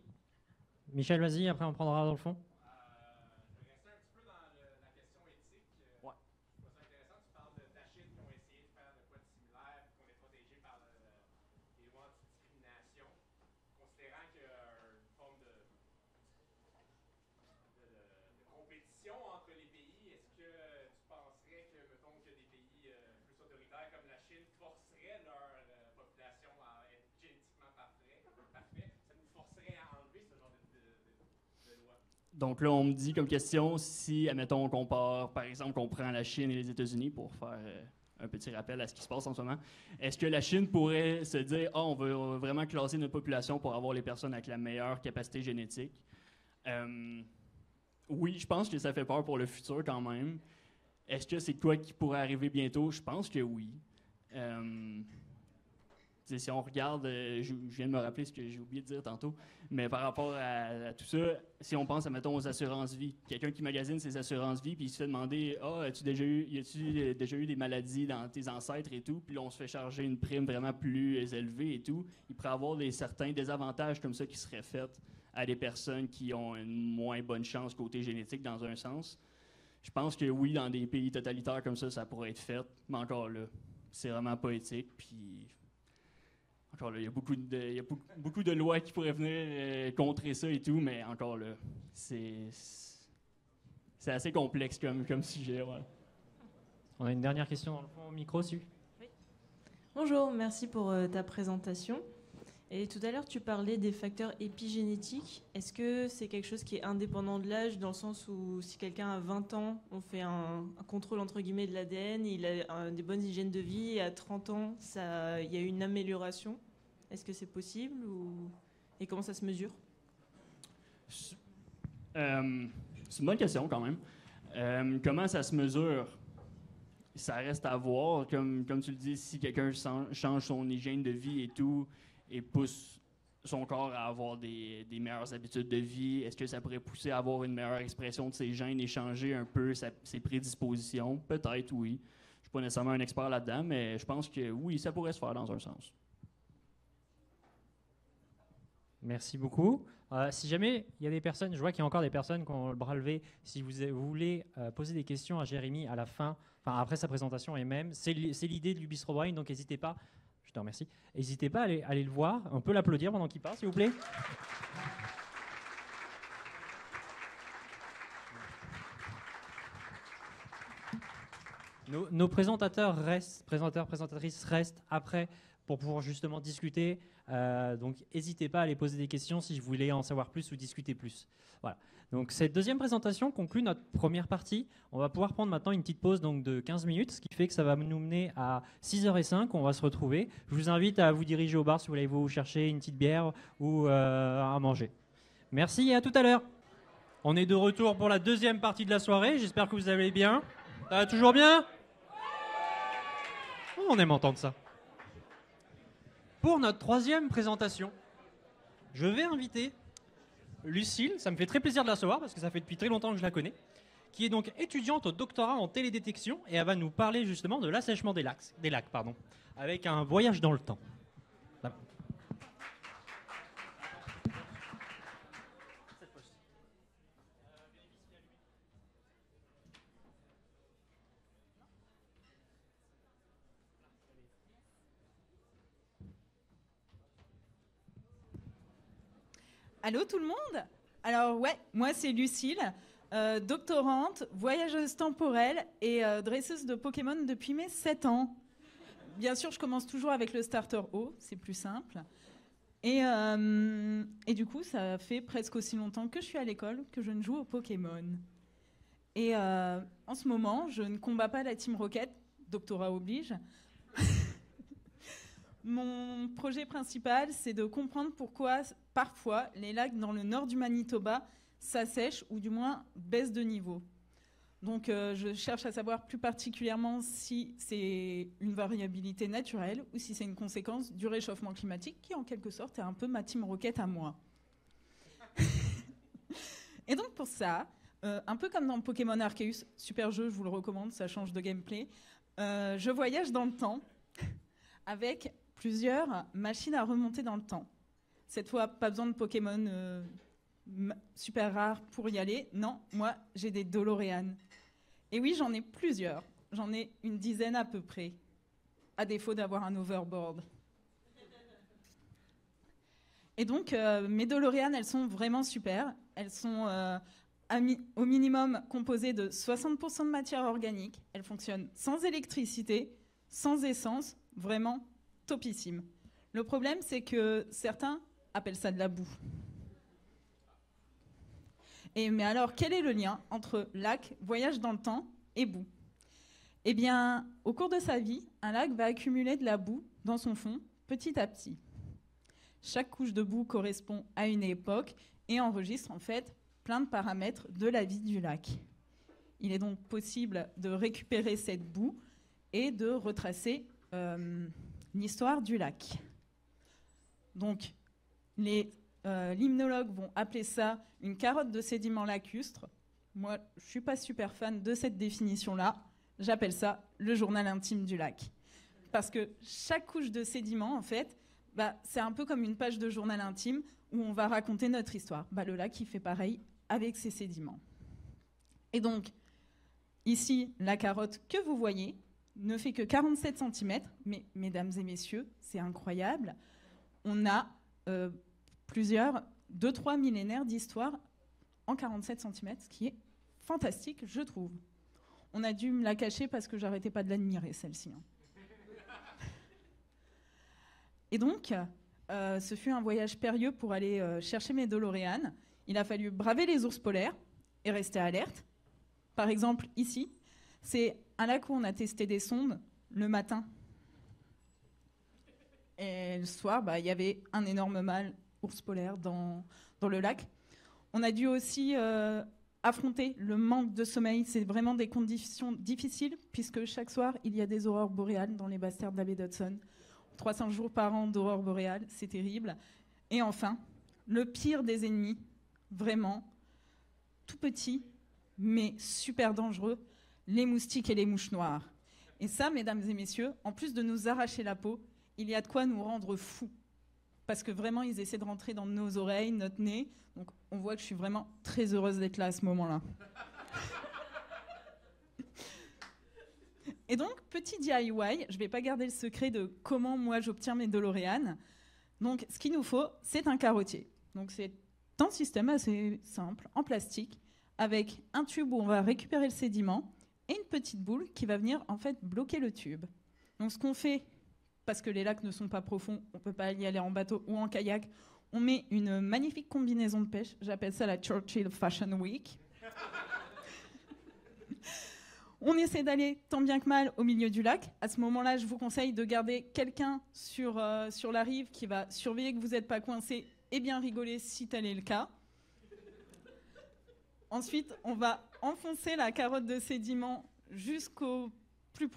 Michel, vas-y, après on prendra dans le fond. Je vais rester un petit peu dans la question éthique. Ouais. Je trouve ça intéressant. Tu parles de la Chine qui ont essayé de faire de quoi de similaire, qu'on est protégé par les lois anti-discrimination, considérant qu'il y a une forme de compétition entre les pays. Est-ce que tu penserais que, mettons, que des pays plus autoritaires comme la Chine forceraient leur population à être génétiquement parfait, ça nous forcerait à enlever ce genre de loi? Donc là, on me dit comme question, si, admettons, on compare, par exemple, qu'on prend la Chine et les États-Unis pour faire un petit rappel à ce qui se passe en ce moment, est-ce que la Chine pourrait se dire, on veut vraiment classer notre population pour avoir les personnes avec la meilleure capacité génétique? Oui, je pense que ça fait peur pour le futur quand même. Est-ce que c'est quoi qui pourrait arriver bientôt? Je pense que oui. Si on regarde, je viens de me rappeler ce que j'ai oublié de dire tantôt, mais par rapport à tout ça, si on pense, mettons, aux assurances-vie, quelqu'un qui magasine ses assurances-vie, puis il se fait demander « Ah, as-tu déjà eu des maladies dans tes ancêtres et tout? » Puis là, on se fait charger une prime vraiment plus élevée et tout. Il pourrait y avoir certains désavantages comme ça qui seraient faits à des personnes qui ont une moins bonne chance côté génétique dans un sens. Je pense que oui, dans des pays totalitaires comme ça pourrait être fait, mais encore là, c'est vraiment pas éthique, puis... Encore là, il y a beaucoup de lois qui pourraient venir contrer ça et tout, mais encore là, c'est assez complexe comme sujet. Ouais. On a une dernière question dans le fond, au micro, dessus. Oui. Bonjour, merci pour ta présentation. Et tout à l'heure, tu parlais des facteurs épigénétiques. Est-ce que c'est quelque chose qui est indépendant de l'âge, dans le sens où si quelqu'un a 20 ans, on fait un contrôle entre guillemets de l'ADN, il a des bonnes hygiènes de vie, et à 30 ans, il y a une amélioration? Est-ce que c'est possible et comment ça se mesure? C'est une bonne question quand même. Comment ça se mesure? Ça reste à voir. Comme tu le dis, si quelqu'un change son hygiène de vie et tout, et pousse son corps à avoir des meilleures habitudes de vie, est-ce que ça pourrait pousser à avoir une meilleure expression de ses gènes et changer un peu ses prédispositions? Peut-être, oui. Je ne suis pas nécessairement un expert là-dedans, mais je pense que oui, ça pourrait se faire dans un sens. Merci beaucoup. Si jamais il y a des personnes, je vois qu'il y a encore des personnes qui ont le bras levé, si vous voulez poser des questions à Jérémy à la fin, enfin après sa présentation et même, c'est l'idée du Bistro Brain, donc n'hésitez pas, je te remercie, n'hésitez pas à aller le voir, on peut l'applaudir pendant qu'il parle s'il vous plaît. Nos présentateurs présentatrices restent après pour pouvoir justement discuter. Donc, n'hésitez pas à aller poser des questions si vous voulez en savoir plus ou discuter plus. Voilà. Donc, cette deuxième présentation conclut notre première partie. On va pouvoir prendre maintenant une petite pause donc, de 15 minutes, ce qui fait que ça va nous mener à 6h05. On va se retrouver. Je vous invite à vous diriger au bar si vous voulez vous chercher une petite bière ou à manger. Merci et à tout à l'heure. On est de retour pour la deuxième partie de la soirée. J'espère que vous allez bien. Ça va toujours bien ? On aime entendre ça. Pour notre troisième présentation, je vais inviter Lucille, ça me fait très plaisir de la recevoir parce que ça fait depuis très longtemps que je la connais, qui est donc étudiante au doctorat en télédétection et elle va nous parler justement de l'assèchement des lacs, avec un voyage dans le temps. Voilà. Allô tout le monde ? Alors ouais, moi c'est Lucille, doctorante, voyageuse temporelle et dresseuse de Pokémon depuis mes 7 ans. Bien sûr, je commence toujours avec le starter O, c'est plus simple. Et du coup, ça fait presque aussi longtemps que je suis à l'école que je ne joue au Pokémon. Et en ce moment, je ne combats pas la Team Rocket, doctorat oblige. Mon projet principal, c'est de comprendre pourquoi, parfois, les lacs dans le nord du Manitoba s'assèchent ou du moins baissent de niveau. Donc, je cherche à savoir plus particulièrement si c'est une variabilité naturelle ou si c'est une conséquence du réchauffement climatique qui, en quelque sorte, est un peu ma Team Rocket à moi. Et donc, pour ça, un peu comme dans Pokémon Arceus, super jeu, je vous le recommande, ça change de gameplay, je voyage dans le temps avec plusieurs machines à remonter dans le temps. Cette fois, pas besoin de Pokémon super rares pour y aller. Non, moi, j'ai des DeLorean. Et oui, j'en ai plusieurs. J'en ai une dizaine à peu près, à défaut d'avoir un overboard. Et donc, mes DeLorean, elles sont vraiment super. Elles sont au minimum composées de 60% de matière organique. Elles fonctionnent sans électricité, sans essence, vraiment topissime. Le problème, c'est que certains appellent ça de la boue. Mais alors, quel est le lien entre lac, voyage dans le temps et boue ? Eh bien, au cours de sa vie, un lac va accumuler de la boue dans son fond petit à petit. Chaque couche de boue correspond à une époque et enregistre en fait plein de paramètres de la vie du lac. Il est donc possible de récupérer cette boue et de retracer l'histoire du lac. Donc, les limnologues vont appeler ça une carotte de sédiments lacustres. Moi, je ne suis pas super fan de cette définition-là. J'appelle ça le journal intime du lac. Parce que chaque couche de sédiments, en fait, c'est un peu comme une page de journal intime où on va raconter notre histoire. Le lac, il fait pareil avec ses sédiments. Et donc, ici, la carotte que vous voyez ne fait que 47 cm, mais mesdames et messieurs, c'est incroyable. On a plusieurs, 2-3 millénaires d'histoire en 47 cm, ce qui est fantastique, je trouve. On a dû me la cacher parce que j'arrêtais pas de l'admirer, celle-ci. Et donc, ce fut un voyage périlleux pour aller chercher mes DeLorean. Il a fallu braver les ours polaires et rester alerte. Par exemple, ici, c'est un lac où on a testé des sondes le matin. Et le soir, il y avait un énorme mâle ours polaire dans le lac. On a dû aussi affronter le manque de sommeil. C'est vraiment des conditions difficiles, puisque chaque soir, il y a des aurores boréales dans les basses terres de la baie d'Hudson. 300 jours par an d'aurores boréales, c'est terrible. Et enfin, le pire des ennemis, vraiment, tout petit, mais super dangereux, les moustiques et les mouches noires. Et ça, mesdames et messieurs, en plus de nous arracher la peau, il y a de quoi nous rendre fous. parce que vraiment, ils essaient de rentrer dans nos oreilles, notre nez. Donc, on voit que je suis vraiment très heureuse d'être là à ce moment-là. Et donc, petit DIY, je ne vais pas garder le secret de comment moi j'obtiens mes DeLorean. Donc, ce qu'il nous faut, c'est un carottier. Donc, c'est un système assez simple, en plastique, avec un tube où on va récupérer le sédiment et une petite boule qui va venir en fait bloquer le tube. Donc, ce qu'on fait, parce que les lacs ne sont pas profonds, on ne peut pas y aller en bateau ou en kayak, on met une magnifique combinaison de pêche. J'appelle ça la Churchill Fashion Week. On essaie d'aller tant bien que mal au milieu du lac. À ce moment-là, je vous conseille de garder quelqu'un sur la rive qui va surveiller que vous n'êtes pas coincé et bien rigoler si tel est le cas. Ensuite, on va enfoncer la carotte de sédiment jusqu'au plus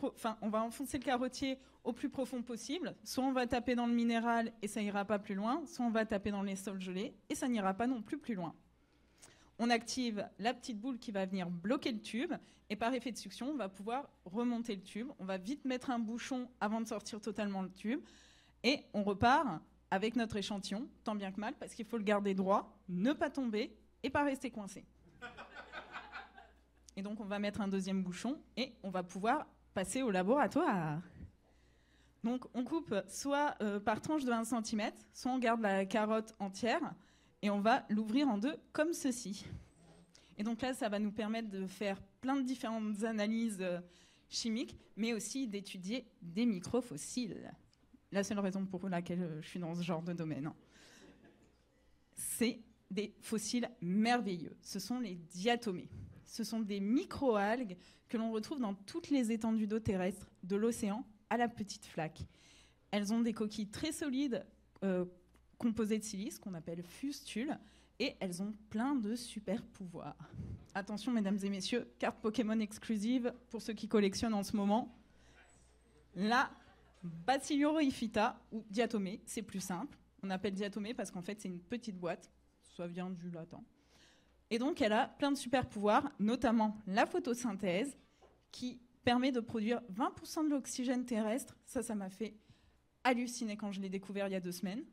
on va enfoncer le carottier au plus profond possible. Soit on va taper dans le minéral et ça ira pas plus loin, soit on va taper dans les sols gelés et ça n'ira pas non plus loin. On active la petite boule qui va venir bloquer le tube et par effet de succion, on va pouvoir remonter le tube. On va vite mettre un bouchon avant de sortir totalement le tube et on repart avec notre échantillon, tant bien que mal, parce qu'il faut le garder droit, ne pas tomber et pas rester coincé. Et donc on va mettre un deuxième bouchon et on va pouvoir passer au laboratoire. Donc on coupe soit par tranche de 1 cm, soit on garde la carotte entière et on va l'ouvrir en deux comme ceci. Et donc là, ça va nous permettre de faire plein de différentes analyses chimiques, mais aussi d'étudier des microfossiles. La seule raison pour laquelle je suis dans ce genre de domaine. C'est des fossiles merveilleux. Ce sont les diatomées. Ce sont des microalgues que l'on retrouve dans toutes les étendues d'eau terrestre, de l'océan à la petite flaque. Elles ont des coquilles très solides, composées de silice, qu'on appelle fustules, et elles ont plein de super pouvoirs. Attention, mesdames et messieurs, carte Pokémon exclusive pour ceux qui collectionnent en ce moment. La Basiluorifita, ou diatomée, c'est plus simple. On appelle diatomée parce qu'en fait, c'est une petite boîte, ça vient du latin. Et donc, elle a plein de super pouvoirs, notamment la photosynthèse, qui permet de produire 20% de l'oxygène terrestre. Ça m'a fait halluciner quand je l'ai découvert il y a 2 semaines.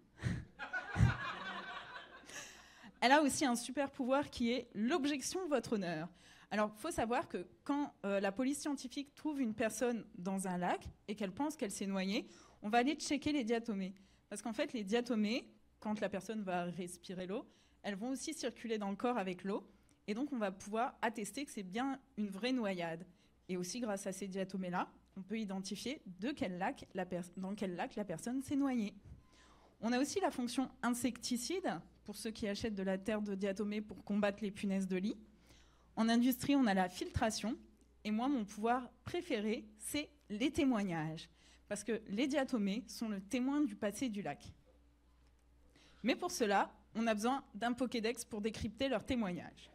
Elle a aussi un super pouvoir qui est l'objection votre honneur. Alors, il faut savoir que quand la police scientifique trouve une personne dans un lac et qu'elle pense qu'elle s'est noyée, on va aller checker les diatomées. Parce qu'en fait, les diatomées, quand la personne va respirer l'eau, elles vont aussi circuler dans le corps avec l'eau. Et donc, on va pouvoir attester que c'est bien une vraie noyade. Et aussi, grâce à ces diatomées-là, on peut identifier dans quel lac la personne s'est noyée. On a aussi la fonction insecticide, pour ceux qui achètent de la terre de diatomée pour combattre les punaises de lit. En industrie, on a la filtration. Et moi, mon pouvoir préféré, c'est les témoignages. Parce que les diatomées sont le témoin du passé du lac. Mais pour cela, on a besoin d'un Pokédex pour décrypter leurs témoignages.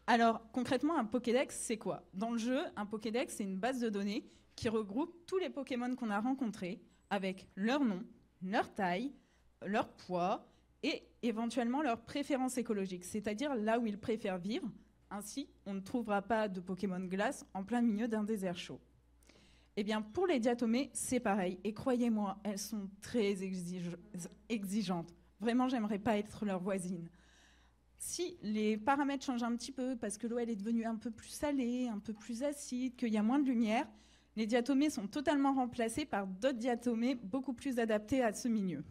Alors, concrètement, un Pokédex, c'est quoi? Dans le jeu, un Pokédex, c'est une base de données qui regroupe tous les Pokémon qu'on a rencontrés, avec leur nom, leur taille, leur poids et éventuellement leurs préférences écologiques, c'est-à-dire là où ils préfèrent vivre. Ainsi, on ne trouvera pas de Pokémon glace en plein milieu d'un désert chaud. Eh bien, pour les diatomées, c'est pareil. Et croyez-moi, elles sont très exigeantes. Vraiment, j'aimerais pas être leur voisine. Si les paramètres changent un petit peu, parce que l'eau elle est devenue un peu plus salée, un peu plus acide, qu'il y a moins de lumière, les diatomées sont totalement remplacées par d'autres diatomées beaucoup plus adaptées à ce milieu.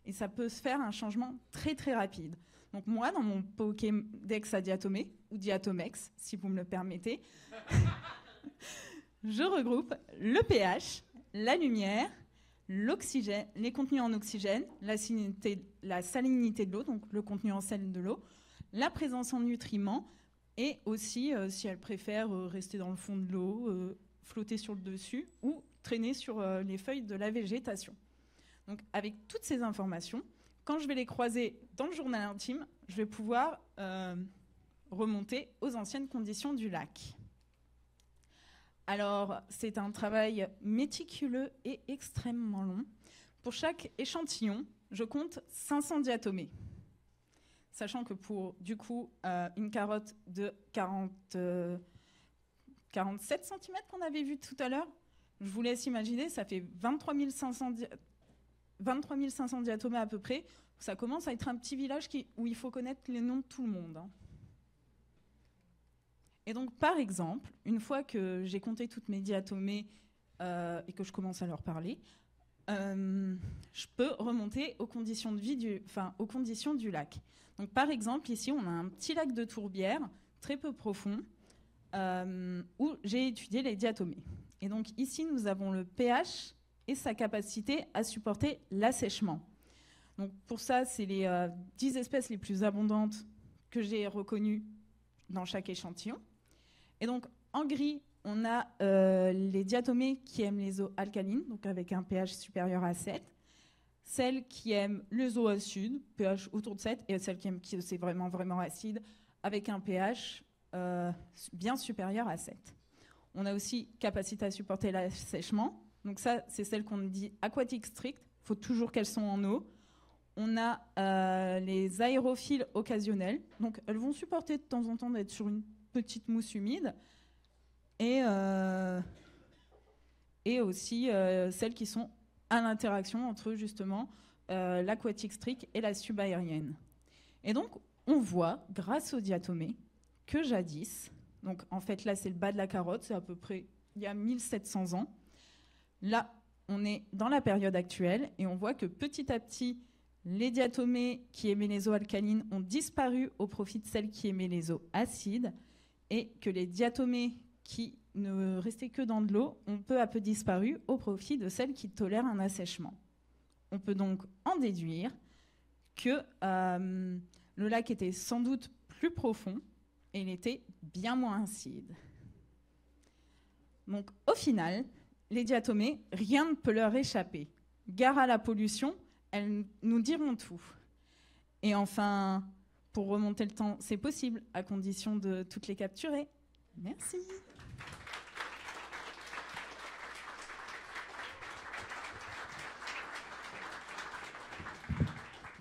Et ça peut se faire un changement très très rapide. Donc moi, dans mon Pokédex à diatomée, ou Diatomex, si vous me le permettez, je regroupe le pH, la lumière, l'oxygène, les contenus en oxygène, la salinité de l'eau, donc le contenu en sel de l'eau, la présence en nutriments, et aussi, si elle préfère rester dans le fond de l'eau, flotter sur le dessus, ou traîner sur les feuilles de la végétation. Donc avec toutes ces informations, quand je vais les croiser dans le journal intime, je vais pouvoir remonter aux anciennes conditions du lac. Alors, c'est un travail méticuleux et extrêmement long. Pour chaque échantillon, je compte 500 diatomées. Sachant que pour, du coup, une carotte de 47 cm qu'on avait vu tout à l'heure, je vous laisse imaginer, ça fait 23 500 23 500 diatomées à peu près. Ça commence à être un petit village où il faut connaître les noms de tout le monde. Hein. Et donc, par exemple, une fois que j'ai compté toutes mes diatomées et que je commence à leur parler, je peux remonter aux conditions de vie aux conditions du lac. Donc, par exemple, ici, on a un petit lac de tourbière, très peu profond, où j'ai étudié les diatomées. Et donc, ici, nous avons le pH et sa capacité à supporter l'assèchement. Donc, pour ça, c'est les 10 espèces les plus abondantes que j'ai reconnues dans chaque échantillon. Et donc, en gris, on a les diatomées qui aiment les eaux alcalines, donc avec un pH supérieur à 7. Celles qui aiment les eaux acides, pH autour de 7. Et celles qui aiment qui c'est vraiment, vraiment acide, avec un pH bien supérieur à 7. On a aussi capacité à supporter l'assèchement. Donc ça, c'est celle qu'on dit aquatique strict. Il faut toujours qu'elles sont en eau. On a les aérophiles occasionnels. Donc elles vont supporter de temps en temps d'être sur une petite mousse humide. Et aussi celles qui sont à l'interaction entre justement l'aquatique strict et la subaérienne. Et donc, on voit, grâce aux diatomées, que jadis, donc en fait là c'est le bas de la carotte, c'est à peu près il y a 1700 ans, là on est dans la période actuelle et on voit que petit à petit, les diatomées qui émaient les eaux alcalines ont disparu au profit de celles qui émaient les eaux acides et que les diatomées qui ne restaient que dans de l'eau ont peu à peu disparu au profit de celles qui tolèrent un assèchement. On peut donc en déduire que le lac était sans doute plus profond et il était bien moins acide. Donc au final, les diatomées, rien ne peut leur échapper. Gare à la pollution, elles nous diront tout. Et enfin, pour remonter le temps, c'est possible, à condition de toutes les capturer. Merci.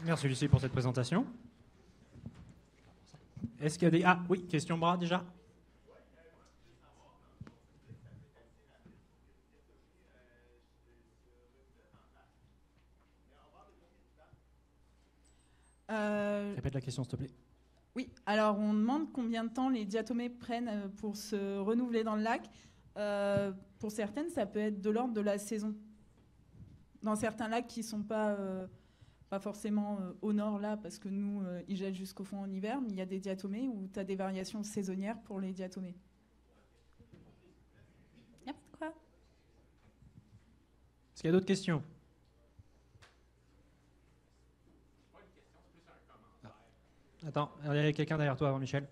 Merci Lucie pour cette présentation. Est-ce qu'il y a des... Ah oui, question bras déjà. Répète la question s'il te plaît. Oui, alors on demande combien de temps les diatomées prennent pour se renouveler dans le lac. Pour certaines, ça peut être de l'ordre de la saison. Dans certains lacs qui ne sont pas forcément au nord là, parce que nous, ils gèlent jusqu'au fond en hiver, mais il y a des diatomées où tu as des variations saisonnières pour les diatomées. N'importe quoi. Est-ce qu'il y a d'autres questions? Attends, il y a quelqu'un derrière toi avant Michel.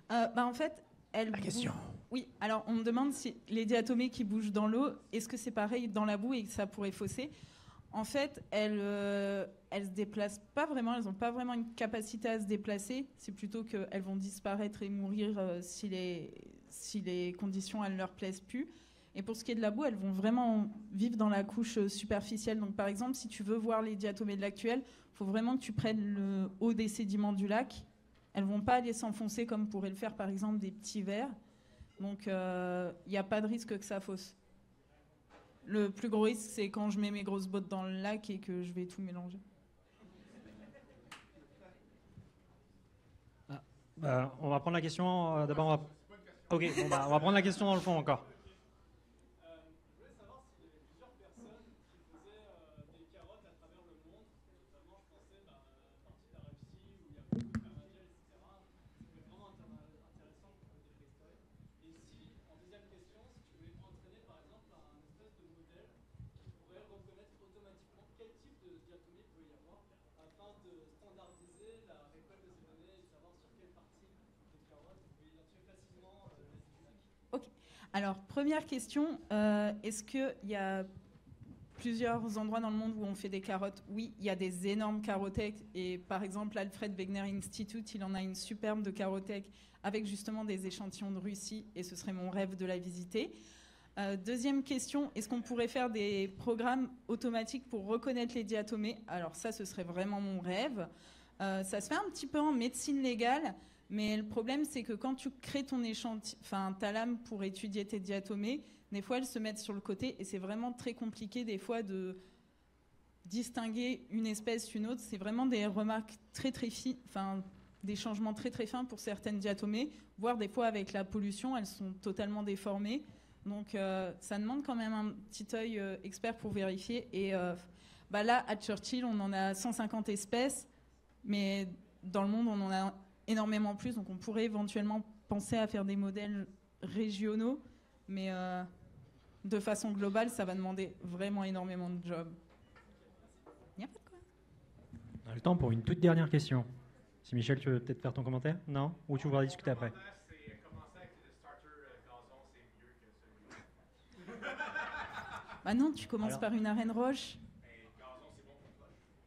En fait, la question. Oui, alors on me demande si les diatomées qui bougent dans l'eau, est-ce que c'est pareil dans la boue et que ça pourrait fausser? En fait, elles se déplacent pas vraiment, elles n'ont pas vraiment une capacité à se déplacer. C'est plutôt qu'elles vont disparaître et mourir si les conditions ne leur plaisent plus. Et pour ce qui est de la boue, elles vont vraiment vivre dans la couche superficielle. Donc par exemple, si tu veux voir les diatomées de l'actuel, il faut vraiment que tu prennes le haut des sédiments du lac. Elles ne vont pas aller s'enfoncer comme pourraient le faire par exemple des petits vers. Donc il n'y a pas de risque que ça fausse. Le plus gros risque, c'est quand je mets mes grosses bottes dans le lac et que je vais tout mélanger. On va prendre la question d'abord. Ok, on va prendre la question dans le fond encore. Alors, première question, est-ce qu'il y a plusieurs endroits dans le monde où on fait des carottes? Oui, il y a des énormes carothèques et par exemple, l'Alfred Wegener Institute, il en a une superbe de carothèque avec justement des échantillons de Russie et ce serait mon rêve de la visiter. Deuxième question, est-ce qu'on pourrait faire des programmes automatiques pour reconnaître les diatomées? Alors ça, ce serait vraiment mon rêve. Ça se fait un petit peu en médecine légale, mais le problème, c'est que quand tu crées ton ta lame pour étudier tes diatomées, des fois, elles se mettent sur le côté et c'est vraiment très compliqué des fois de distinguer une espèce d'une autre. C'est vraiment des remarques très fines, des changements très fins pour certaines diatomées, voire des fois avec la pollution, elles sont totalement déformées. Donc ça demande quand même un petit œil expert pour vérifier. Et là, à Churchill, on en a 150 espèces, mais dans le monde, on en a énormément plus. Donc on pourrait éventuellement penser à faire des modèles régionaux, mais de façon globale, ça va demander vraiment énormément de jobs. Il n'y a pas de quoi. On a le temps pour une toute dernière question. Si Michel, tu veux peut-être faire ton commentaire? Non? Ou tu voudras discuter après? Bah non, tu commences par une arène roche.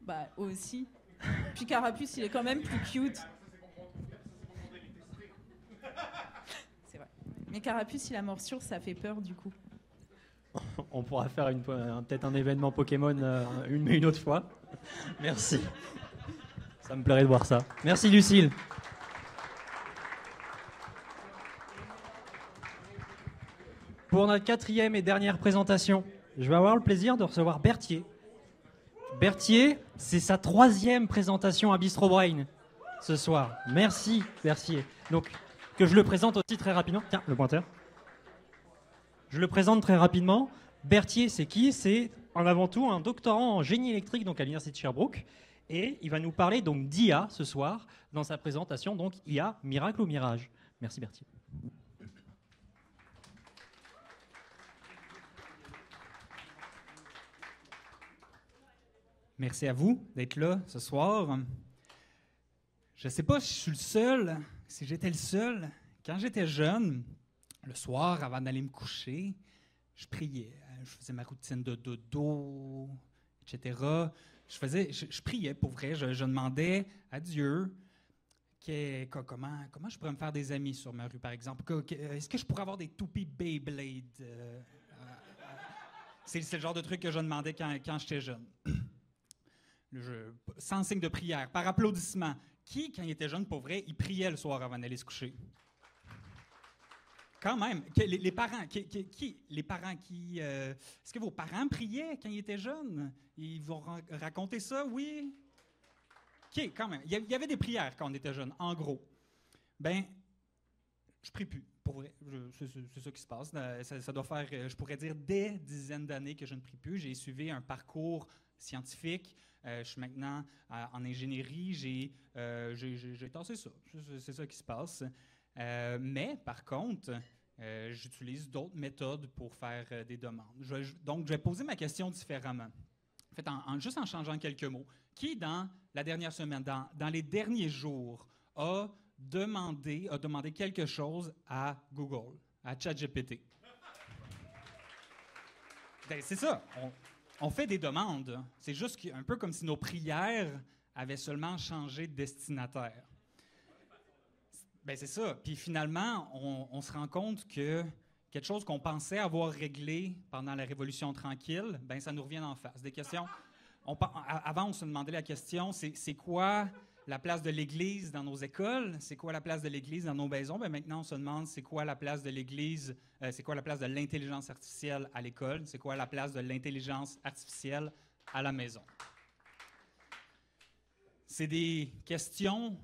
Bah aussi. Puis Carapuce, il est quand même plus cute. C'est vrai. Mais Carapuce, il a morsure, ça fait peur du coup. On pourra faire peut-être un événement Pokémon une autre fois. Merci. Ça me plairait de voir ça. Merci Lucille. Pour notre quatrième et dernière présentation, je vais avoir le plaisir de recevoir Berthier. Berthier, c'est sa 3e présentation à Bistro Brain ce soir. Merci Berthier. Donc, que je le présente aussi très rapidement. Tiens, le pointeur. Je le présente très rapidement. Berthier, c'est qui? C'est en avant tout un doctorant en génie électrique donc à l'université de Sherbrooke. Et il va nous parler donc d'IA ce soir dans sa présentation, donc IA, miracle ou mirage. Merci Berthier. Merci à vous d'être là ce soir. Je ne sais pas si je suis le seul, si j'étais le seul. Quand j'étais jeune, le soir, avant d'aller me coucher, je priais. Je faisais ma routine de dodo, etc. Je priais pour vrai. Je demandais à Dieu comment je pourrais me faire des amis sur ma rue, par exemple. Est-ce que je pourrais avoir des toupies Beyblade? C'est le genre de truc que je demandais quand j'étais jeune. Sans signe de prière, par applaudissement. Qui, quand il était jeune, pour vrai, il priait le soir avant d'aller se coucher? Quand même. Les parents, est-ce que vos parents priaient quand ils étaient jeunes? Ils vous ont raconté ça, oui? OK, quand même. Il y avait des prières quand on était jeune, en gros. Ben, je prie plus, pour vrai. C'est ça qui se passe. Ça doit faire, je pourrais dire, des dizaines d'années que je ne prie plus. J'ai suivi un parcours scientifique. Je suis maintenant en ingénierie. J'ai tassé ça. C'est ça qui se passe. Mais, par contre, j'utilise d'autres méthodes pour faire des demandes. Donc, je vais poser ma question différemment. En fait, juste en changeant quelques mots. Qui, dans la dernière semaine, dans les derniers jours, a demandé quelque chose à Google, à ChatGPT? Ben, c'est ça. On fait des demandes. C'est juste un peu comme si nos prières avaient seulement changé de destinataire. Ben c'est ça. Puis finalement, on se rend compte que quelque chose qu'on pensait avoir réglé pendant la Révolution tranquille, ben ça nous revient en face. Des questions. Avant, on se demandait la question, c'est quoi la place de l'Église dans nos écoles? C'est quoi la place de l'Église dans nos maisons? Ben maintenant, on se demande c'est quoi la place de l'Église, c'est quoi la place de l'intelligence artificielle à l'école? C'est quoi la place de l'intelligence artificielle à la maison? C'est des questions,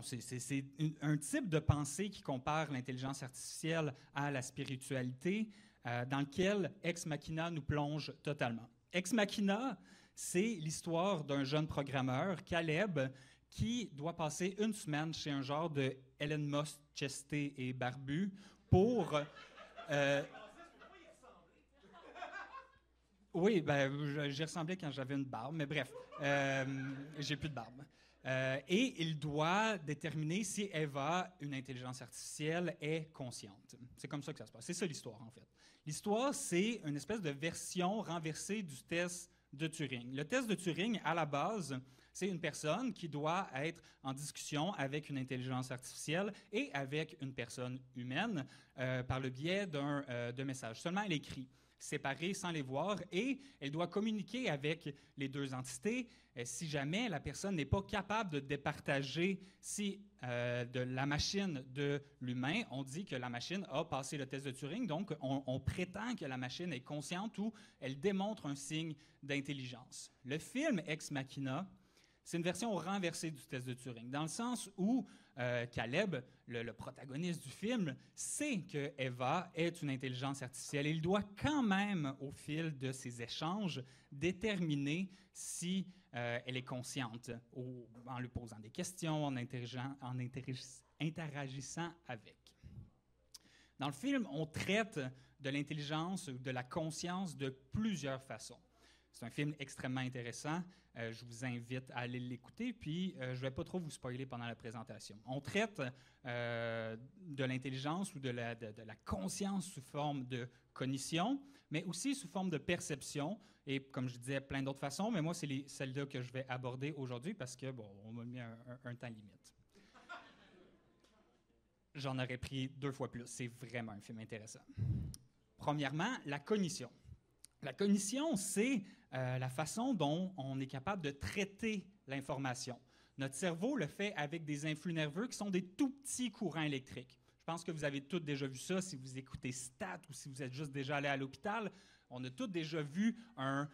c'est un type de pensée qui compare l'intelligence artificielle à la spiritualité, dans lequel Ex Machina nous plonge totalement. Ex Machina, c'est l'histoire d'un jeune programmeur, Caleb, qui doit passer une semaine chez un genre de Elon Musk chesté et barbu pour... Oui, ben, j'ai ressemblé quand j'avais une barbe, mais bref, j'ai plus de barbe. Et il doit déterminer si Eva, une intelligence artificielle, est consciente. C'est comme ça que ça se passe. C'est ça l'histoire, en fait. L'histoire, c'est une espèce de version renversée du test de Turing. Le test de Turing, à la base, c'est une personne qui doit être en discussion avec une intelligence artificielle et avec une personne humaine par le biais de messages. Seulement, elle écrit, séparés sans les voir, et elle doit communiquer avec les deux entités si jamais la personne n'est pas capable de départager de la machine de l'humain. On dit que la machine a passé le test de Turing, donc on prétend que la machine est consciente ou elle démontre un signe d'intelligence. Le film Ex Machina, c'est une version renversée du test de Turing, dans le sens où Caleb, le protagoniste du film, sait que Eva est une intelligence artificielle. Et il doit quand même, au fil de ses échanges, déterminer si elle est consciente, en lui posant des questions, en interagissant avec. Dans le film, on traite de l'intelligence ou de la conscience de plusieurs façons. C'est un film extrêmement intéressant. Je vous invite à aller l'écouter, puis je ne vais pas trop vous spoiler pendant la présentation. On traite de l'intelligence ou de la conscience sous forme de cognition, mais aussi sous forme de perception, et comme je disais, plein d'autres façons, mais moi, c'est celle-là que je vais aborder aujourd'hui parce que, bon, on m'a mis un temps limite. J'en aurais pris 2 fois plus. C'est vraiment un film intéressant. Premièrement, la cognition. La cognition, c'est la façon dont on est capable de traiter l'information. Notre cerveau le fait avec des influx nerveux qui sont des tout petits courants électriques. Je pense que vous avez tous déjà vu ça si vous écoutez Stat ou si vous êtes juste déjà allé à l'hôpital. On a tous déjà vu un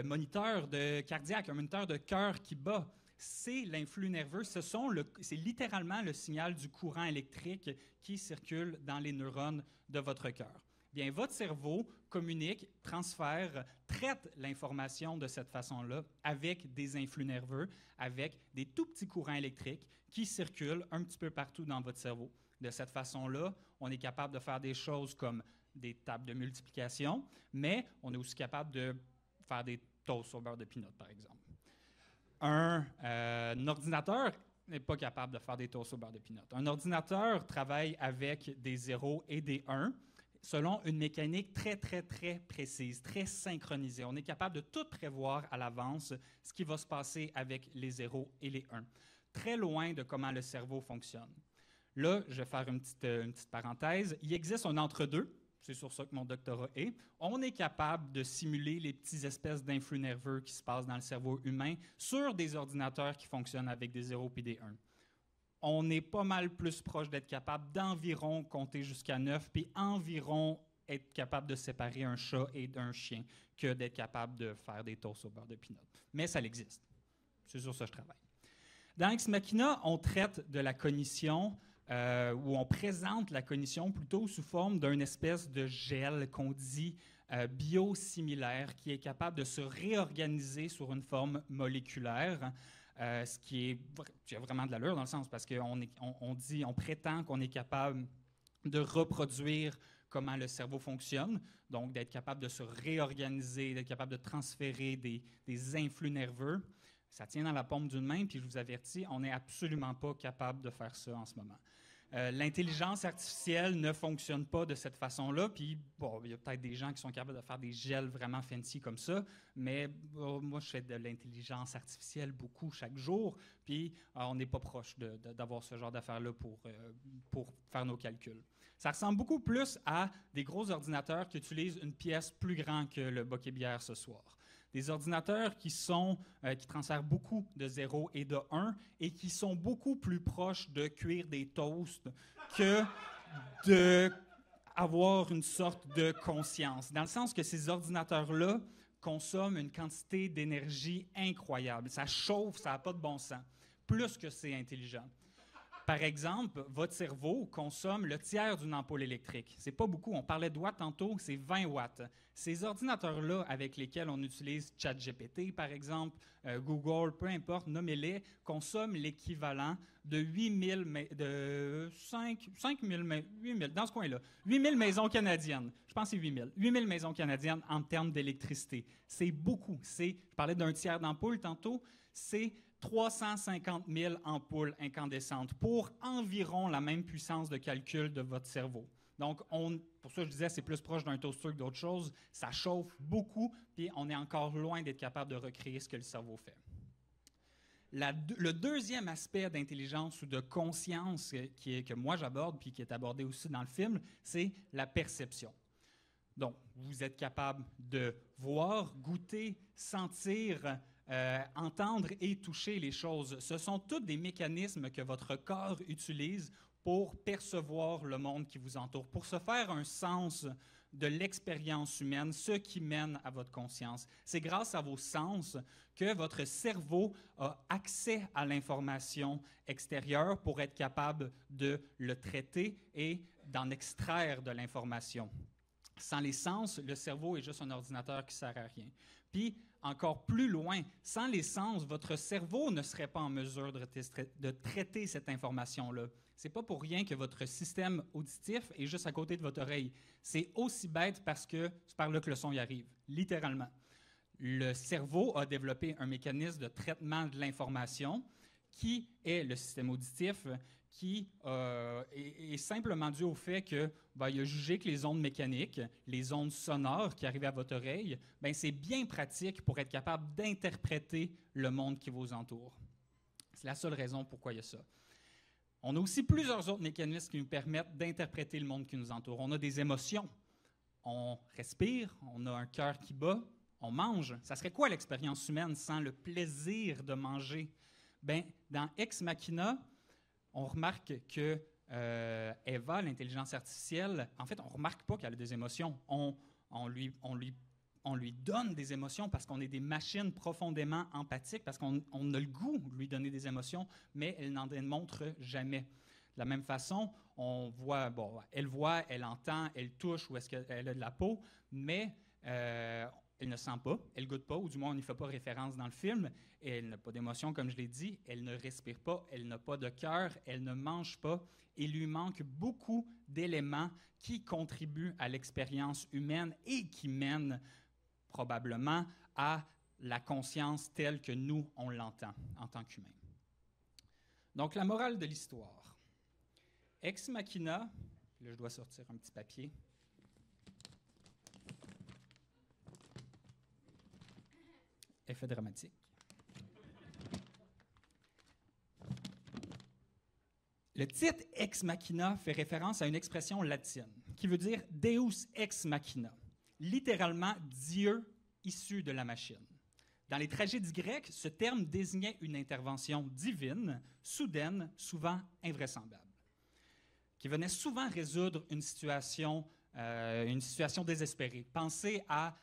moniteur cardiaque, un moniteur de cœur qui bat. C'est l'influx nerveux, c'est littéralement le signal du courant électrique qui circule dans les neurones de votre cœur. Bien, votre cerveau communique, transfère, traite l'information de cette façon-là avec des influx nerveux, avec des tout petits courants électriques qui circulent un petit peu partout dans votre cerveau. De cette façon-là, on est capable de faire des choses comme des tables de multiplication, mais on est aussi capable de faire des toasts au beurre de pinot, par exemple. Un ordinateur n'est pas capable de faire des toasts au beurre de pinot. Un ordinateur travaille avec des 0 et des 1 selon une mécanique très, très, très précise, très synchronisée. On est capable de tout prévoir à l'avance ce qui va se passer avec les 0 et les 1. Très loin de comment le cerveau fonctionne. Là, je vais faire une petite parenthèse. Il existe un entre-deux. C'est sur ça que mon doctorat est. On est capable de simuler les petites espèces d'influx nerveux qui se passent dans le cerveau humain sur des ordinateurs qui fonctionnent avec des 0 et des 1. On est pas mal plus proche d'être capable d'environ compter jusqu'à 9, puis environ être capable de séparer un chat et d'un chien que d'être capable de faire des toasts au beurre de pinot. Mais ça existe. C'est sur ça que je travaille. Dans Ex Machina, on traite de la cognition, où on présente la cognition plutôt sous forme d'une espèce de gel qu'on dit biosimilaire, qui est capable de se réorganiser sur une forme moléculaire, ce qui a vraiment de l'allure dans le sens parce qu'on prétend qu'on est capable de reproduire comment le cerveau fonctionne, donc d'être capable de se réorganiser, d'être capable de transférer des influx nerveux. Ça tient dans la paume d'une main, puis je vous avertis, on n'est absolument pas capable de faire ça en ce moment. L'intelligence artificielle ne fonctionne pas de cette façon-là, puis bon, il y a peut-être des gens qui sont capables de faire des gels vraiment fancy comme ça, mais moi, je fais de l'intelligence artificielle beaucoup chaque jour, puis on n'est pas proche d'avoir ce genre d'affaires-là pour faire nos calculs. Ça ressemble beaucoup plus à des gros ordinateurs qui utilisent une pièce plus grande que le bokeh bière ce soir. Des ordinateurs qui transfèrent beaucoup de 0 et de 1 et qui sont beaucoup plus proches de cuire des toasts que d'avoir une sorte de conscience. Dans le sens que ces ordinateurs-là consomment une quantité d'énergie incroyable. Ça chauffe, ça n'a pas de bon sens. Plus que c'est intelligent. Par exemple, votre cerveau consomme le tiers d'une ampoule électrique. C'est pas beaucoup. On parlait de watts tantôt, c'est 20 watts. Ces ordinateurs-là avec lesquels on utilise ChatGPT, par exemple, Google, peu importe, nommez-les, consomment l'équivalent de 8 000, dans ce coin-là, 8 000 maisons canadiennes. Je pense que c'est 8 000. 8 000 maisons canadiennes en termes d'électricité. C'est beaucoup. Je parlais d'un tiers d'ampoule tantôt, c'est 350 000 ampoules incandescentes pour environ la même puissance de calcul de votre cerveau. Donc, pour ça je disais c'est plus proche d'un toaster que d'autres choses. Ça chauffe beaucoup, puis on est encore loin d'être capable de recréer ce que le cerveau fait. Le deuxième aspect d'intelligence ou de conscience que moi j'aborde, puis qui est abordé aussi dans le film, c'est la perception. Donc, vous êtes capable de voir, goûter, sentir, entendre et toucher les choses. Ce sont tous des mécanismes que votre corps utilise pour percevoir le monde qui vous entoure, pour se faire un sens de l'expérience humaine, ce qui mène à votre conscience. C'est grâce à vos sens que votre cerveau a accès à l'information extérieure pour être capable de le traiter et d'en extraire de l'information. Sans les sens, le cerveau est juste un ordinateur qui ne sert à rien. Puis, encore plus loin, sans les sens, votre cerveau ne serait pas en mesure de traiter cette information-là. Ce n'est pas pour rien que votre système auditif est juste à côté de votre oreille. C'est aussi bête parce que c'est par là que le son y arrive, littéralement. Le cerveau a développé un mécanisme de traitement de l'information qui est le système auditif, qui est simplement dû au fait qu'il a jugé que les ondes mécaniques, les ondes sonores qui arrivent à votre oreille, c'est bien pratique pour être capable d'interpréter le monde qui vous entoure. C'est la seule raison pourquoi il y a ça. On a aussi plusieurs autres mécanismes qui nous permettent d'interpréter le monde qui nous entoure. On a des émotions. On respire, on a un cœur qui bat, on mange. Ça serait quoi l'expérience humaine sans le plaisir de manger? Dans Ex Machina, on remarque que Eva, l'intelligence artificielle, en fait, on ne remarque pas qu'elle a des émotions. On lui donne des émotions parce qu'on est des machines profondément empathiques, parce qu'on a le goût de lui donner des émotions, mais elle n'en démontre jamais. De la même façon, elle voit, elle entend, elle touche ou est-ce qu'elle a de la peau, mais elle ne sent pas, elle ne goûte pas, ou du moins on n'y fait pas référence dans le film. Et elle n'a pas d'émotion, comme je l'ai dit, elle ne respire pas, elle n'a pas de cœur, elle ne mange pas. Il lui manque beaucoup d'éléments qui contribuent à l'expérience humaine et qui mènent probablement à la conscience telle que nous, on l'entend en tant qu'humains. Donc, la morale de l'histoire. Ex Machina, là je dois sortir un petit papier. Effet dramatique. Le titre Ex Machina fait référence à une expression latine qui veut dire Deus ex machina, littéralement Dieu issu de la machine. Dans les tragédies grecques, ce terme désignait une intervention divine, soudaine, souvent invraisemblable, qui venait souvent résoudre une situation désespérée. Pensez à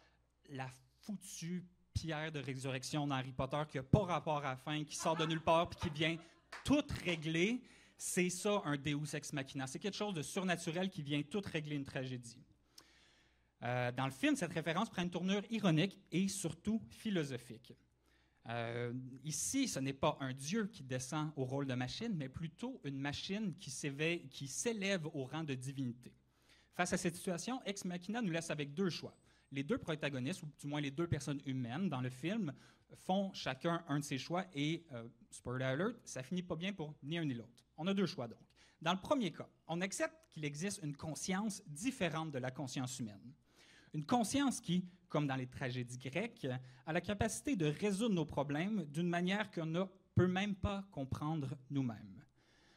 la foutue pierre de résurrection dans Harry Potter qui n'a pas rapport à la fin, qui sort de nulle part puis qui vient tout régler. C'est ça, un Deus ex machina. C'est quelque chose de surnaturel qui vient tout régler une tragédie. Dans le film, cette référence prend une tournure ironique et surtout philosophique. Ici, ce n'est pas un dieu qui descend au rôle de machine, mais plutôt une machine qui s'élève au rang de divinité. Face à cette situation, Ex Machina nous laisse avec deux choix. Les deux protagonistes, ou du moins les deux personnes humaines dans le film, font chacun un de ces choix et, spoiler alert, ça finit pas bien pour ni un ni l'autre. On a deux choix donc. Dans le premier cas, on accepte qu'il existe une conscience différente de la conscience humaine. Une conscience qui, comme dans les tragédies grecques, a la capacité de résoudre nos problèmes d'une manière qu'on ne peut même pas comprendre nous-mêmes.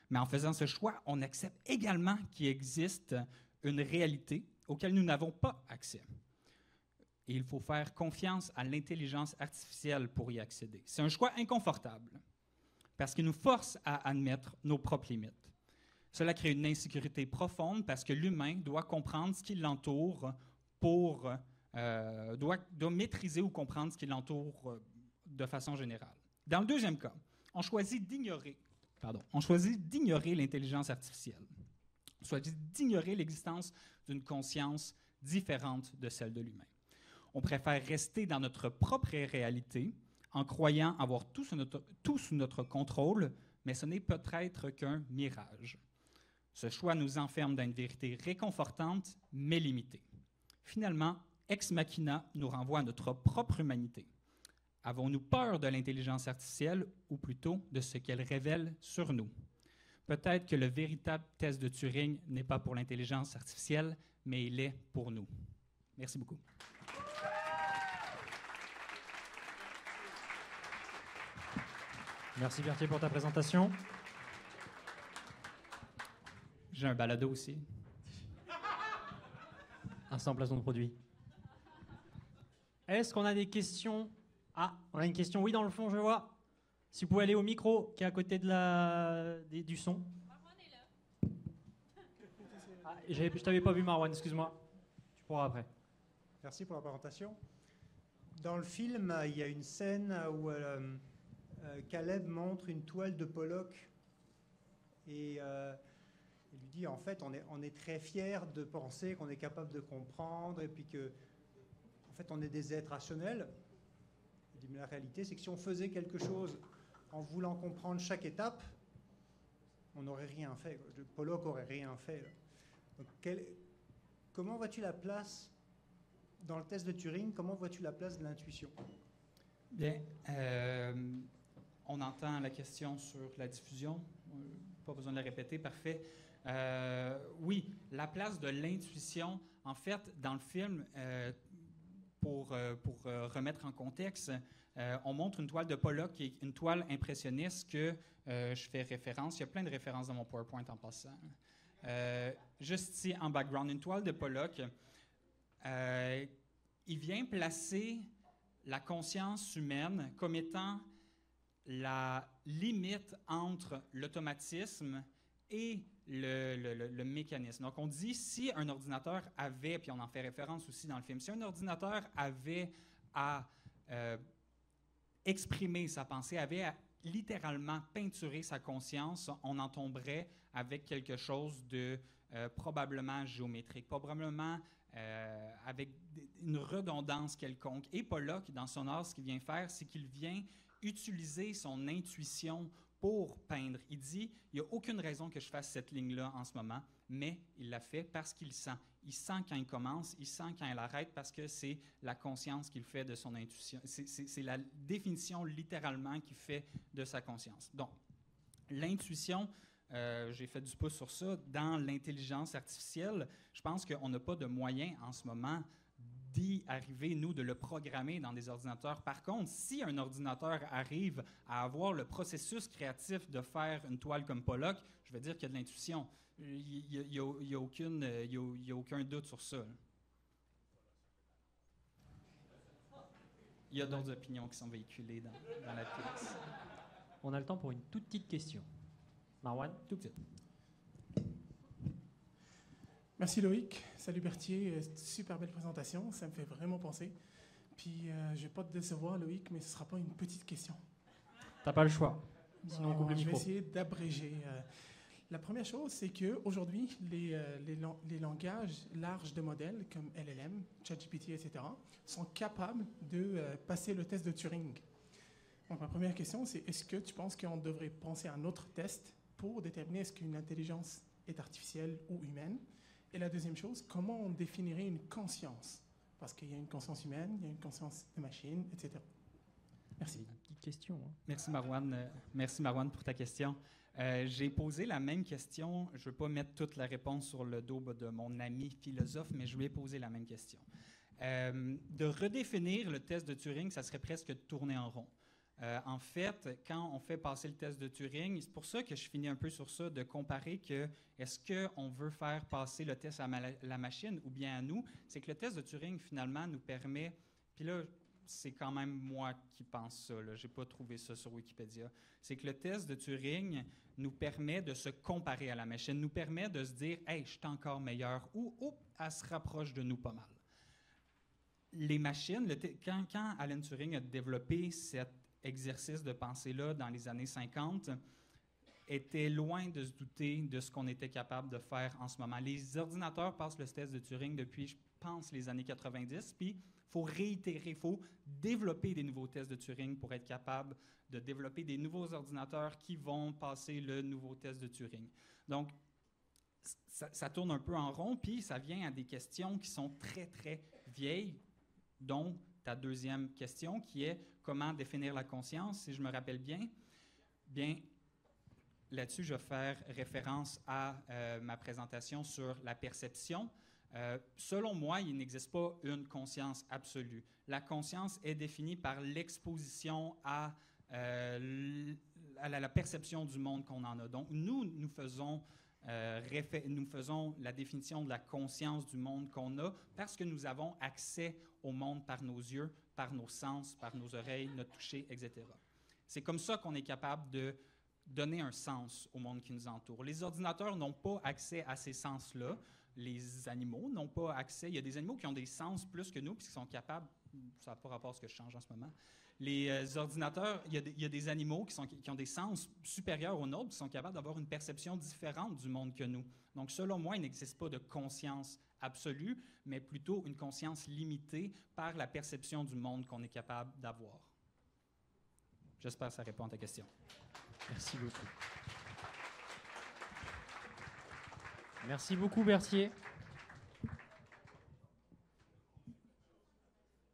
Mais en faisant ce choix, on accepte également qu'il existe une réalité auquel nous n'avons pas accès. Et il faut faire confiance à l'intelligence artificielle pour y accéder. C'est un choix inconfortable, parce qu'il nous force à admettre nos propres limites. Cela crée une insécurité profonde parce que l'humain doit comprendre ce qui l'entoure doit maîtriser ou comprendre ce qui l'entoure de façon générale. Dans le deuxième cas, on choisit d'ignorer l'intelligence artificielle. On choisit d'ignorer l'existence d'une conscience différente de celle de l'humain. On préfère rester dans notre propre réalité en croyant avoir tout sous notre contrôle, mais ce n'est peut-être qu'un mirage. Ce choix nous enferme dans une vérité réconfortante, mais limitée. Finalement, Ex Machina nous renvoie à notre propre humanité. Avons-nous peur de l'intelligence artificielle ou plutôt de ce qu'elle révèle sur nous? Peut-être que le véritable test de Turing n'est pas pour l'intelligence artificielle, mais il est pour nous. Merci beaucoup. Merci Berthier pour ta présentation. J'ai un balado aussi. Instant placement de produit. Est-ce qu'on a des questions? Ah, on a une question, oui, dans le fond, je vois. Si vous pouvez aller au micro qui est à côté du son. Ah, je t'avais pas vu, Marwan, excuse-moi. Tu pourras après. Merci pour la présentation. Dans le film, il y a une scène où Caleb montre une toile de Pollock et il lui dit en fait on est très fiers de penser qu'on est capable de comprendre et puis que en fait on est des êtres rationnels. Il dit mais la réalité c'est que si on faisait quelque chose en voulant comprendre chaque étape, on n'aurait rien fait. Pollock aurait rien fait. Donc, comment vois-tu la place dans le test de Turing? Comment vois-tu la place de l'intuition? Bien, on entend la question sur la diffusion. Pas besoin de la répéter, parfait. Oui, la place de l'intuition. En fait, dans le film, pour remettre en contexte, on montre une toile de Pollock qui est une toile impressionniste que je fais référence. Il y a plein de références dans mon PowerPoint en passant. Juste ici, en background, une toile de Pollock. Il vient placer la conscience humaine comme étant la limite entre l'automatisme et le mécanisme. Donc, on dit, si un ordinateur avait, puis on en fait référence aussi dans le film, si un ordinateur avait à exprimer sa pensée, avait à littéralement peinturer sa conscience, on en tomberait avec quelque chose de probablement géométrique, probablement avec une redondance quelconque. Et Pollock, dans son art, ce qu'il vient faire, c'est qu'il vient utiliser son intuition pour peindre. Il dit, il n'y a aucune raison que je fasse cette ligne-là en ce moment, mais il l'a fait parce qu'il sent. Il sent quand il commence, il sent quand il arrête, parce que c'est la conscience qu'il fait de son intuition. C'est la définition littéralement qu'il fait de sa conscience. Donc, l'intuition, j'ai fait du pouce sur ça, dans l'intelligence artificielle, je pense qu'on n'a pas de moyen en ce moment d'y arriver, nous, de le programmer dans des ordinateurs. Par contre, si un ordinateur arrive à avoir le processus créatif de faire une toile comme Pollock, je veux dire qu'il y a de l'intuition. Il n'y a aucun doute sur ça. Il y a d'autres opinions qui sont véhiculées dans la pièce. On a le temps pour une toute petite question. Marwan, tout petit. Merci Loïc. Salut Berthier. Super belle présentation. Ça me fait vraiment penser. Puis, je ne vais pas te décevoir Loïc, mais ce ne sera pas une petite question. T'as pas le choix. Sinon, on coupe le je vais micro. essayer d'abréger. La première chose, c'est qu'aujourd'hui, les langages larges de modèles comme LLM, ChatGPT, etc., sont capables de passer le test de Turing. Donc, ma première question, c'est est-ce que tu penses qu'on devrait penser à un autre test pour déterminer est-ce qu'une intelligence est artificielle ou humaine? Et la deuxième chose, comment on définirait une conscience? Parce qu'il y a une conscience humaine, il y a une conscience de machine, etc. Merci. Une petite question. Hein. Merci Marwan pour ta question. J'ai posé la même question. Je ne veux pas mettre toute la réponse sur le dos de mon ami philosophe, mais je lui ai posé la même question. De redéfinir le test de Turing, ça serait presque tourner en rond. En fait, quand on fait passer le test de Turing, c'est pour ça que je finis un peu sur ça, de comparer que est-ce qu'on veut faire passer le test à la machine ou bien à nous, c'est que le test de Turing, finalement, nous permet, puis là, c'est quand même moi qui pense ça, je n'ai pas trouvé ça sur Wikipédia, c'est que le test de Turing nous permet de se comparer à la machine, nous permet de se dire « Hey, je suis encore meilleur » ou « Oh, elle se rapproche de nous pas mal ». Les machines, quand Alan Turing a développé cet exercice de pensée-là dans les années 50, était loin de se douter de ce qu'on était capable de faire en ce moment. Les ordinateurs passent le test de Turing depuis, je pense, les années 90, puis il faut réitérer, il faut développer des nouveaux tests de Turing pour être capable de développer des nouveaux ordinateurs qui vont passer le nouveau test de Turing. Donc, ça tourne un peu en rond, puis ça vient à des questions qui sont très, très vieilles, dont ta deuxième question, qui est comment définir la conscience, si je me rappelle bien. Bien, là-dessus, je vais faire référence à ma présentation sur la perception. Selon moi, il n'existe pas une conscience absolue. La conscience est définie par l'exposition à la perception du monde qu'on en a. Donc, nous faisons la définition de la conscience du monde qu'on a parce que nous avons accès au monde par nos yeux, par nos sens, par nos oreilles, notre toucher, etc. C'est comme ça qu'on est capable de donner un sens au monde qui nous entoure. Les ordinateurs n'ont pas accès à ces sens-là. Les animaux n'ont pas accès. Il y a des animaux qui ont des sens plus que nous, puisqu'ils sont capables, ça n'a pas rapport à ce que je change en ce moment, les ordinateurs, il y a des animaux qui ont des sens supérieurs aux nôtres, qui sont capables d'avoir une perception différente du monde que nous. Donc, selon moi, il n'existe pas de conscience absolue, mais plutôt une conscience limitée par la perception du monde qu'on est capable d'avoir. J'espère que ça répond à ta question. Merci beaucoup. Merci beaucoup, Berthier.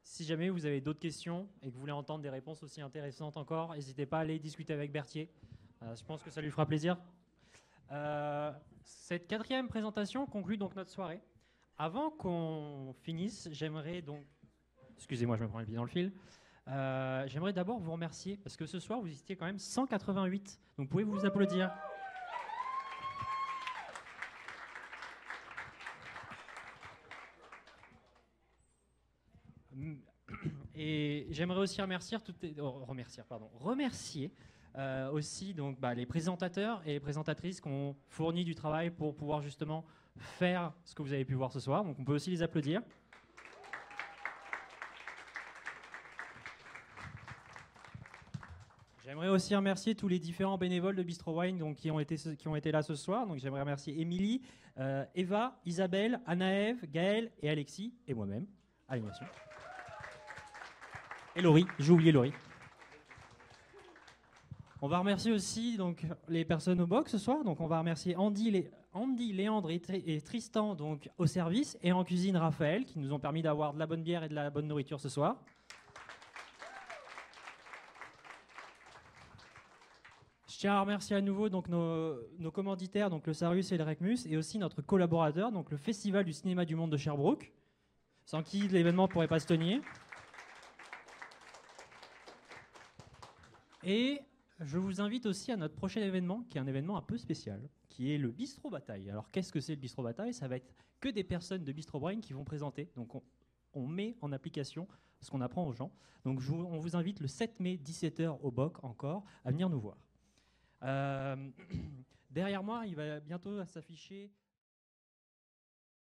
Si jamais vous avez d'autres questions et que vous voulez entendre des réponses aussi intéressantes encore, n'hésitez pas à aller discuter avec Berthier. Je pense que ça lui fera plaisir. Cette 4e présentation conclut donc notre soirée. Avant qu'on finisse, j'aimerais donc... Excusez-moi, je me prends le pied dans le fil. J'aimerais d'abord vous remercier parce que ce soir, vous étiez quand même 188. Donc, pouvez-vous vous applaudir? Et j'aimerais aussi remercier aussi donc, les présentateurs et les présentatrices qui ont fourni du travail pour pouvoir justement faire ce que vous avez pu voir ce soir. Donc on peut aussi les applaudir. J'aimerais aussi remercier tous les différents bénévoles de Bistro Wine donc, qui ont été là ce soir. Donc j'aimerais remercier Émilie, Eva, Isabelle, Anaëve, Gaël et Alexis et moi-même à l'animation. Et Laurie, j'ai oublié Laurie. On va remercier aussi donc, les personnes au box ce soir. Donc, on va remercier Andy, Léandre et Tristan donc, au service et en cuisine Raphaël qui nous ont permis d'avoir de la bonne bière et de la bonne nourriture ce soir. Je tiens à remercier à nouveau donc, nos commanditaires, donc, le Sarus et le Recmus, et aussi notre collaborateur, donc, le Festival du cinéma du monde de Sherbrooke, sans qui l'événement ne pourrait pas se tenir. Et je vous invite aussi à notre prochain événement, qui est un événement un peu spécial, qui est le Bistro Bataille. Alors, qu'est-ce que c'est le Bistro Bataille? Ça va être que des personnes de Bistro Brain qui vont présenter. Donc, on met en application ce qu'on apprend aux gens. Donc, on vous invite le 7 mai, 17h au BOC encore, à venir nous voir. Derrière moi, il va bientôt s'afficher...